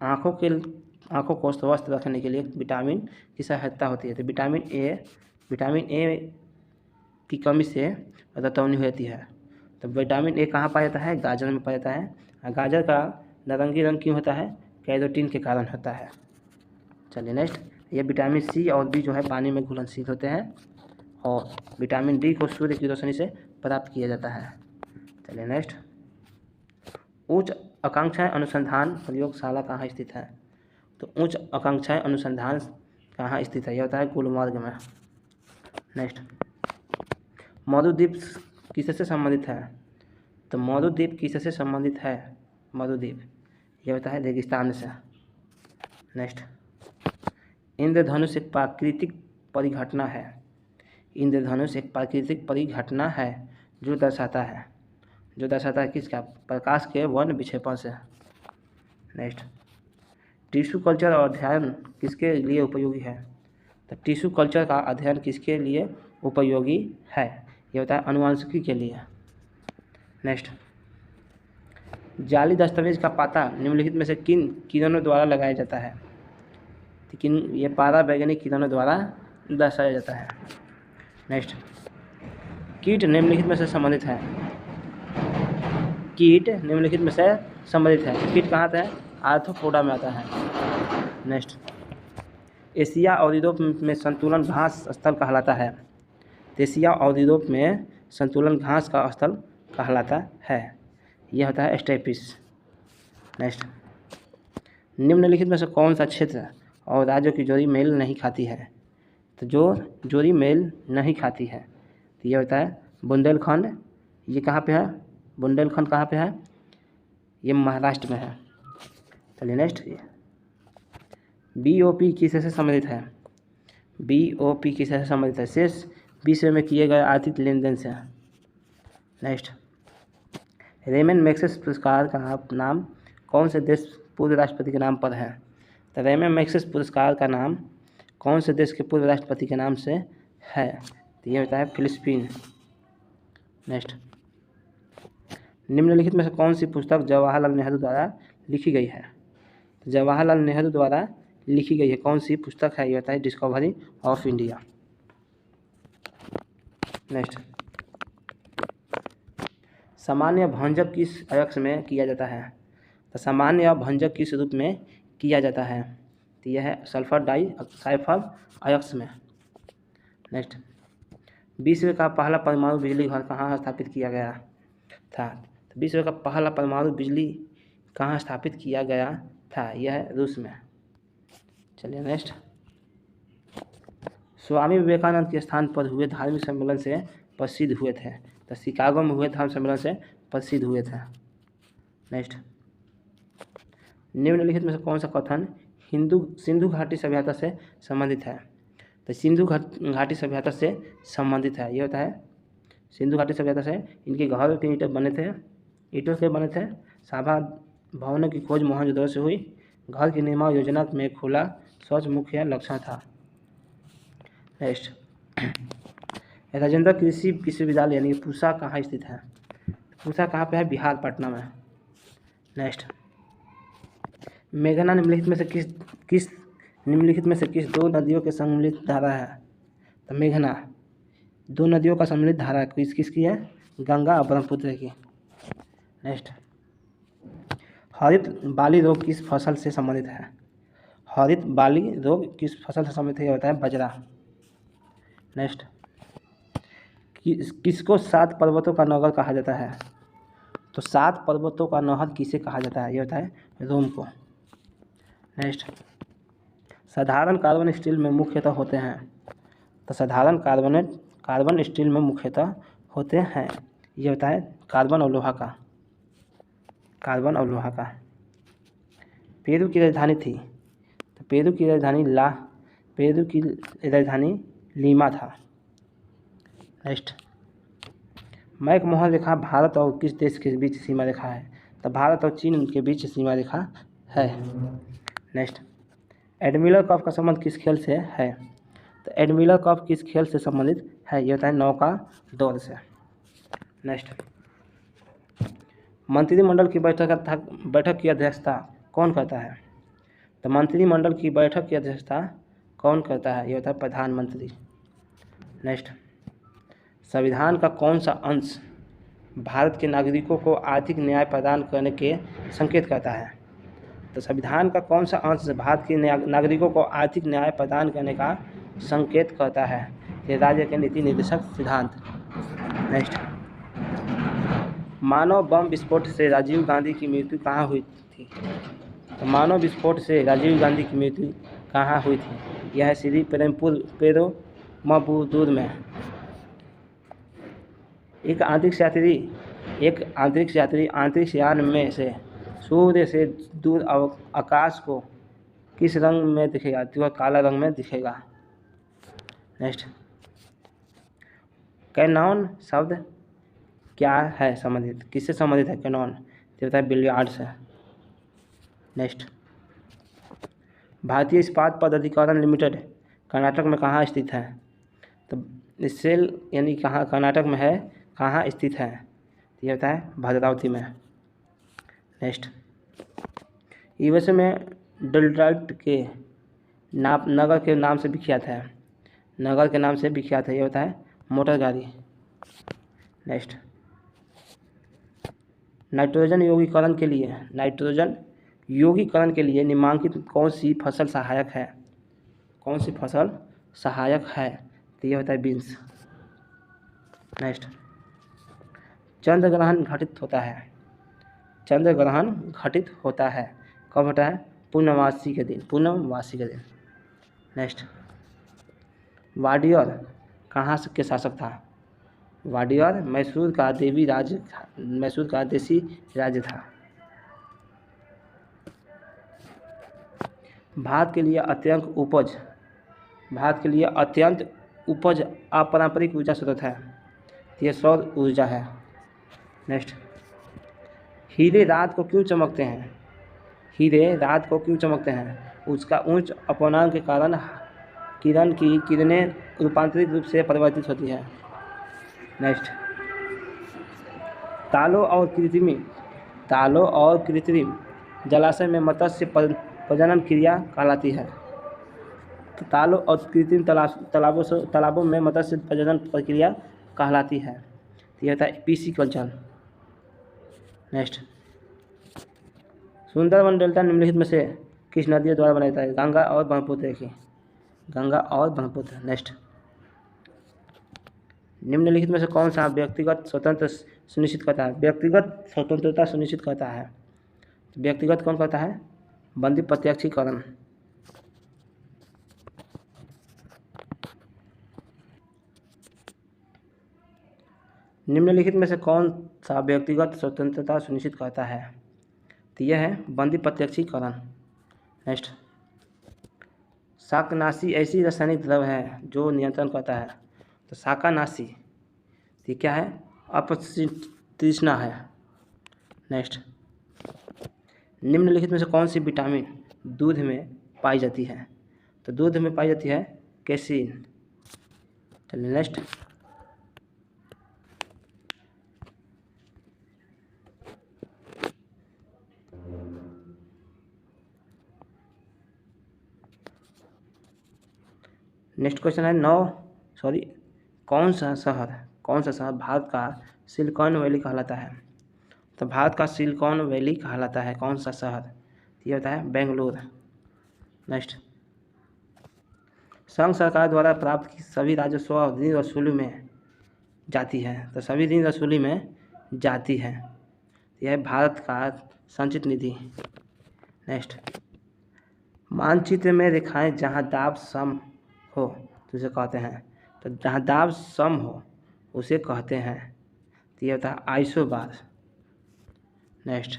आँखों को स्वस्थ रखने के लिए विटामिन की सहायता होती है। तो विटामिन ए की कमी से रतौनी होती है। तो विटामिन ए कहाँ पाया जाता है? गाजर में पाया जाता है। गाजर का नारंगी रंग क्यों होता है? कैरोटीन के कारण होता है। चलिए नेक्स्ट, ये विटामिन सी और बी जो है पानी में घुलनशील होते हैं और विटामिन डी को सूर्य की रोशनी से प्राप्त किया जाता है। चलिए नेक्स्ट, उच्च आकांक्षाएं अनुसंधान प्रयोगशाला कहाँ स्थित है? तो उच्च आकांक्षाएं अनुसंधान कहाँ स्थित है? यह होता है गुलमर्ग में। नेक्स्ट, मरुद्वीप किससे संबंधित है? तो मरुद्वीप किससे संबंधित है? मरुद्वीप यह होता है रेगिस्तान से। नेक्स्ट, इंद्रधनुष एक प्राकृतिक परिघटना है। इंद्रधनुष एक प्राकृतिक परिघटना है जो दर्शाता है किसका? प्रकाश के वर्ण विक्षेपण से। नेक्स्ट, टिश्यू कल्चर और अध्ययन किसके लिए उपयोगी है? तो टिश्यू कल्चर का अध्ययन किसके लिए उपयोगी है? यह होता है अनुवांशिकी के लिए। नेक्स्ट, जाली दस्तावेज का पता निम्नलिखित में से किन किरणों द्वारा लगाया जाता है? लेकिन ये पारावैज्ञानिक किरणों द्वारा दर्शाया जाता है। नेक्स्ट, कीट निम्नलिखित में से संबंधित है। कीट कहाँ आता है? आर्थ्रोपोडा में आता है। नेक्स्ट, एशिया और यूरोप में संतुलन घास स्थल कहलाता है। एशिया और यूरोप में संतुलन घास का स्थल कहलाता है, यह होता है स्टेपिस। नेक्स्ट, निम्नलिखित में से कौन सा क्षेत्र और राज्यों की जोड़ी मेल नहीं खाती है? तो जो जोड़ी मेल नहीं खाती है तो यह होता है बुंदेलखंड। ये कहाँ पे है? बुंदेलखंड कहाँ पे है? ये महाराष्ट्र में है। चलिए नेक्स्ट, BOP किससे संबंधित है? BOP किससे संबंधित है? शेष विश्व में किए गए आर्थिक लेन देन से। नेक्स्ट, रेमन मैग्सेसे पुरस्कार का नाम कौन से देश पूर्व राष्ट्रपति के नाम पर है? तो रेमन मैग्सेसे पुरस्कार का नाम कौन से देश के पूर्व राष्ट्रपति के नाम से है? तो ये होता है फिलिस्पीन। नेक्स्ट, निम्नलिखित में से कौन सी पुस्तक जवाहरलाल नेहरू द्वारा लिखी गई है? तो जवाहरलाल नेहरू द्वारा लिखी गई है कौन सी पुस्तक है? ये होता है डिस्कवरी ऑफ इंडिया। नेक्स्ट, सामान्य भंजक किस अयस्क में किया जाता है? तो सामान्य भंजक किस रूप में किया जाता है? तो यह है सल्फर डाइसल्फाइड अयस्क में। नेक्स्ट, विश्व का पहला परमाणु बिजली घर कहाँ स्थापित किया गया था? तो विश्व का पहला परमाणु बिजली कहाँ स्थापित किया गया था? यह है रूस में। चलिए नेक्स्ट, स्वामी विवेकानंद के स्थान पर हुए धार्मिक सम्मेलन से प्रसिद्ध हुए थे? तो शिकागो में हुए धार्मिक सम्मेलन से प्रसिद्ध हुए थे। नेक्स्ट, निम्नलिखित में से कौन सा कथन सिंधु घाटी सभ्यता से संबंधित है? तो सिंधु घाटी सभ्यता से संबंधित है। ये होता है सिंधु घाटी सभ्यता से इनके घर के ईंटों से बने थे। साभा भवनों की खोज मोहनजोदड़ो से हुई। घर की निर्माण योजना में खुला शौच मुख्य लक्षण था। नेक्स्ट, राजेंद्र कृषि विश्वविद्यालय यानी पूसा कहाँ स्थित है? पूसा कहाँ पे है? बिहार, पटना में। नेक्स्ट, मेघना निम्नलिखित में से किस दो नदियों के सम्मिलित धारा है? तो मेघना दो नदियों का सम्मिलित धारा किसकी है? गंगा और ब्रह्मपुत्र की। नेक्स्ट, हरित बाली रोग किस फसल से संबंधित है? हरित बाली रोग किस फसल से संबंधित है? यह होता है बाजरा। नेक्स्ट, किसको 7 पर्वतों का नगर कहा जाता है? तो 7 पर्वतों का नहर किसे कहा जाता है? यह होता है रोम को। नेक्स्ट, साधारण कार्बन स्टील में मुख्यतः होते हैं? तो साधारण कार्बन स्टील में मुख्यतः होते हैं। यह होता है कार्बन और लोहा का। पेरू की राजधानी थी? तो पेरू की राजधानी लीमा था। नेक्स्ट, मैकमोहन रेखा भारत और किस देश के बीच सीमा रेखा है? तो भारत और चीन के बीच सीमा रेखा है। नेक्स्ट, एडमिरल कप का संबंध किस खेल से है? तो एडमिरल कप किस खेल से संबंधित है? यह होता है नौका दौड़ से। नेक्स्ट, मंत्रिमंडल की बैठक की अध्यक्षता कौन करता है? तो मंत्रिमंडल की बैठक की अध्यक्षता कौन करता है? यह होता है प्रधानमंत्री। नेक्स्ट, संविधान का कौन सा अंश भारत के नागरिकों को आर्थिक न्याय प्रदान करने के संकेत करता है? तो संविधान का कौन सा अंश भारत के नागरिकों को आर्थिक न्याय प्रदान करने का संकेत करता है? ये राज्य के नीति निर्देशक सिद्धांत। नेक्स्ट, मानव बम विस्फोट से राजीव गांधी की मृत्यु कहाँ हुई थी? तो मानव विस्फोट से राजीव गांधी की मृत्यु कहाँ हुई थी? यह है श्री पेरुम्बदूर में। एक अंतरिक्ष यात्री अंतरिक्ष यान में से सूर्य से दूर आकाश को किस रंग में दिखेगा? तो वह काला रंग में दिखेगा। नेक्स्ट, कैनॉन शब्द क्या है संबंधित? किससे संबंधित है कैनॉन? तो होता है बिलियार्ड से। नेक्स्ट, भारतीय इस्पात प्राधिकरण लिमिटेड कर्नाटक में कहाँ स्थित है? तो सेल यानी कहाँ कर्नाटक में है, कहाँ स्थित है? तो यह होता है भद्रावती में। नेक्स्ट, यूएसए में डेट्रॉइट के नगर के नाम से विख्यात है। यह होता है मोटर गाड़ी। नेक्स्ट, नाइट्रोजन यौगीकरण के लिए निम्नलिखित कौन सी फसल सहायक है? तो यह होता है बीन्स। नेक्स्ट, चंद्र ग्रहण घटित होता है कब होता है? पूर्णमासी के दिन। नेक्स्ट, वाडियर कहाँ के शासक था? वाडियर मैसूर का देशी राज्य था। भारत के लिए अत्यंत उपज अपारंपरिक ऊर्जा स्रोत है। यह सौर ऊर्जा है। नेक्स्ट, हीरे रात को क्यों चमकते हैं? उसका उच्च अपवर्तनांक के कारण किरणें रूपांतरित रूप से परिवर्तित होती है। नेक्स्ट, तालों और कृत्रिम जलाशय में मत्स्य प्रजनन क्रिया कहलाती है। तो तालों और कृत्रिम तालाबों में मत्स्य प्रजनन प्रक्रिया कहलाती है। तो यह होता है पिसिकल्चर। नेक्स्ट, सुंदरवन डेल्टा निम्नलिखित में से किस नदियों द्वारा बनाया जाता है? गंगा और ब्रह्मपुत्र। नेक्स्ट, निम्नलिखित में से कौन सा व्यक्तिगत स्वतंत्र सुनिश्चित करता है? व्यक्तिगत स्वतंत्रता सुनिश्चित करता है। व्यक्तिगत कौन करता है? बंदी प्रत्यक्षीकरण। निम्नलिखित में से कौन सा व्यक्तिगत स्वतंत्रता सुनिश्चित करता है? तो यह है बंदी प्रत्यक्षीकरण। नेक्स्ट, शाकनाशी ऐसी रासायनिक द्रव्य है जो नियंत्रण करता है। तो शाकानाशी ये क्या है? अपतृष्णा है। नेक्स्ट, निम्नलिखित में से कौन सी विटामिन दूध में पाई जाती है? तो दूध में पाई जाती है कैसीन। चलिए नेक्स्ट, नेक्स्ट क्वेश्चन है कौन सा शहर भारत का सिलिकॉन वैली कहलाता है? तो भारत का सिलिकॉन वैली कहलाता है कौन सा शहर? ये होता है बेंगलुरु। नेक्स्ट, संघ सरकार द्वारा प्राप्त की सभी राजस्व ऋण वसूली में जाती है। तो सभी ऋण वसूली में जाती है। यह है भारत का संचित निधि। नेक्स्ट, मानचित्र में रेखाएं जहाँ दाब सम हो तो उसे कहते हैं। तो जहाँ दाब सम हो उसे कहते हैं। तो यह होता है आइसोबार। नेक्स्ट,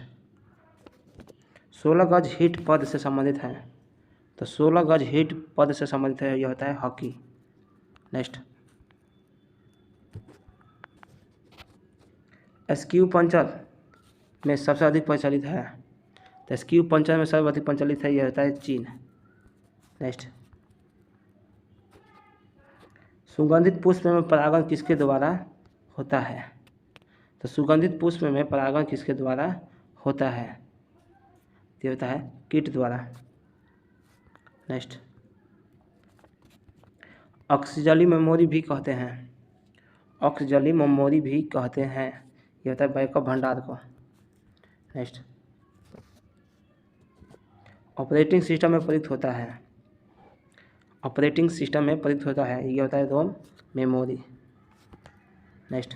16 गज हिट पद से संबंधित है। तो 16 गज हिट पद से संबंधित है, यह होता है हॉकी। नेक्स्ट, स्क्यू पंचर में सबसे अधिक प्रचलित है। तो स्क्यू पंचर में सबसे अधिक प्रचलित है, यह होता है चीन। नेक्स्ट, सुगंधित पुष्प में परागण किसके द्वारा होता है? तो सुगंधित पुष्प में परागण किसके द्वारा होता है? ये होता है कीट द्वारा। नेक्स्ट, ऑक्सीजली मेमोरी भी कहते हैं। ऑक्सीजली मेमोरी भी कहते हैं, ये होता है बैकअप भंडार को। नेक्स्ट, ऑपरेटिंग सिस्टम में प्रयुक्त होता है। ऑपरेटिंग सिस्टम में प्रयुक्त होता है, ये होता है रोम मेमोरी। नेक्स्ट,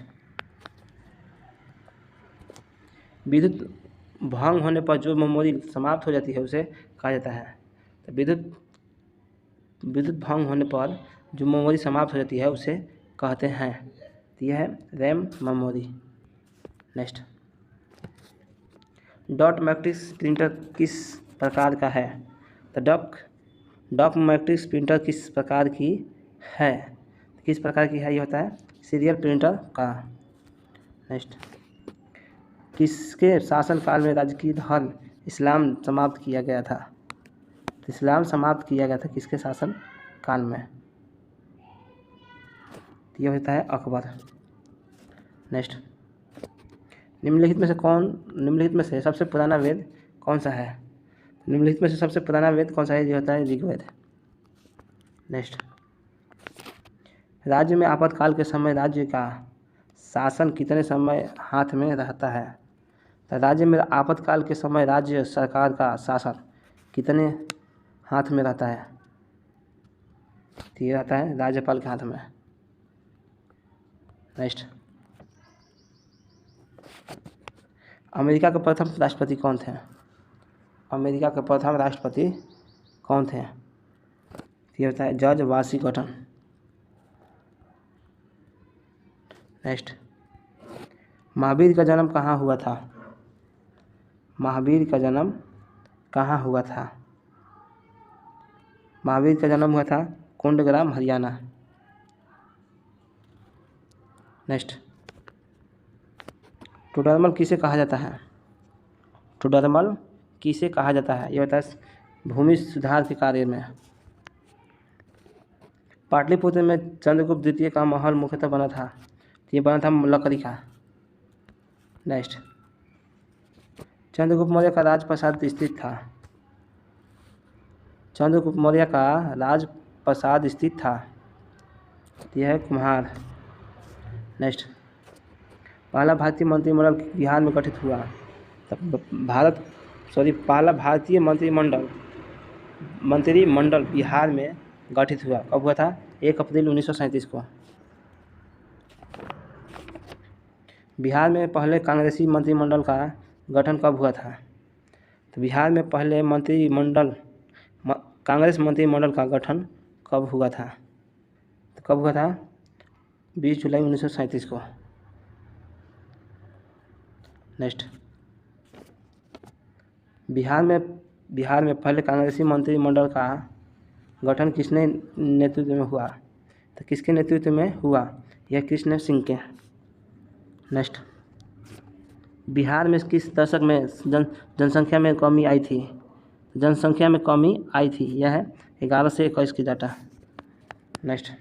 विद्युत भंग होने पर जो मेमोरी समाप्त हो जाती है उसे कहा जाता है। तो विद्युत भंग होने पर जो मेमोरी समाप्त हो जाती है उसे कहते हैं। तो यह है RAM memory. Next, dot matrix printer किस प्रकार का है? तो डॉट मैट्रिक्स प्रिंटर किस प्रकार की है? किस प्रकार की है? ये होता है सीरियल प्रिंटर का। नेक्स्ट, किसके शासनकाल में राजकीय धर्म इस्लाम समाप्त किया गया था? तो इस्लाम समाप्त किया गया था किसके शासन काल में? तो यह होता है अकबर। नेक्स्ट, निम्नलिखित में से सबसे पुराना वेद कौन सा है? निम्नलिखित में से सबसे पुराना वेद कौन सा है? ये होता है ऋग्वेद। नेक्स्ट, राज्य में आपातकाल के समय राज्य का शासन कितने समय हाथ में रहता है? तो राज्य में आपातकाल के समय राज्य सरकार का शासन कितने हाथ में रहता है? ये रहता है राज्यपाल के हाथ में। नेक्स्ट, अमेरिका के प्रथम राष्ट्रपति कौन थे? अमेरिका के प्रथम राष्ट्रपति कौन थे? ये होता है जॉर्ज वाशिंगटन। नेक्स्ट, महावीर का जन्म कहाँ हुआ था? महावीर का जन्म कहाँ हुआ था? महावीर का जन्म हुआ था कुंडग्राम, हरियाणा। नेक्स्ट, टोडरमल किसे कहा जाता है? टोडरमल किसे कहा जाता है? ये होता है भूमि सुधार के कार्य में। पाटलिपुत्र में चंद्रगुप्त द्वितीय का महल मुख्यतः बना था। ये बना था लकड़ी का। नेक्स्ट, चंद्रगुप्त मौर्य का राजप्रासाद स्थित था। चंद्रगुप्त मौर्य का राजप्रासाद स्थित था। यह है कुम्हार। नेक्स्ट, पहला भारतीय मंत्रिमंडल बिहार में गठित हुआ। पहला भारतीय मंत्रिमंडल बिहार में गठित हुआ कब हुआ था? 1 अप्रैल 1937 को। बिहार में पहले कांग्रेसी मंत्रिमंडल का गठन कब हुआ था? तो बिहार में पहले कांग्रेस मंत्रिमंडल का गठन कब हुआ था? तो कब हुआ था? 20 जुलाई 1937 को। नेक्स्ट, बिहार में पहले कांग्रेसी मंत्रिमंडल का गठन किसने नेतृत्व में हुआ? तो किसके नेतृत्व में हुआ? यह कृष्ण सिंह के। नेक्स्ट, बिहार में किस दशक में जनसंख्या में कमी आई थी? जनसंख्या में कमी आई थी, यह है 11 से 21 की डाटा। नेक्स्ट,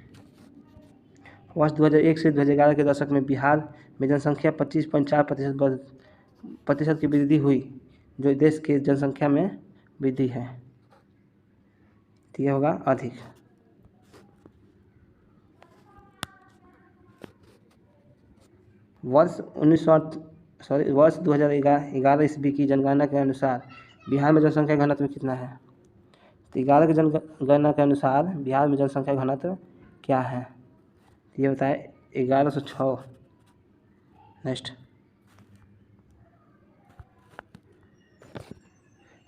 वर्ष 2001 से 2011 के दशक में बिहार में जनसंख्या 25.4% की वृद्धि हुई, जो देश की जनसंख्या में वृद्धि है। तो यह होगा अधिक। वर्ष 2011 ईस्वी की जनगणना के अनुसार बिहार में जनसंख्या घनत्व कितना है? तो 11 की जनगणना के अनुसार बिहार में जनसंख्या घनत्व क्या है? ये होता है 1106। नेक्स्ट,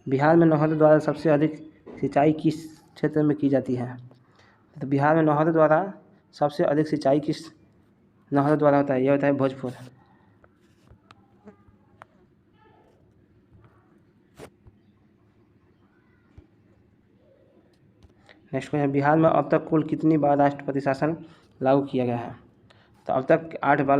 बिहार में नहरों द्वारा सबसे अधिक सिंचाई किस क्षेत्र में की जाती है? तो बिहार में नहरों द्वारा सबसे अधिक सिंचाई किस नहरों द्वारा होता है? यह होता है भोजपुर। नेक्स्ट क्वेश्चन, बिहार में अब तक कुल कितनी बार राष्ट्रपति शासन लागू किया गया है? तो अब तक 8 बार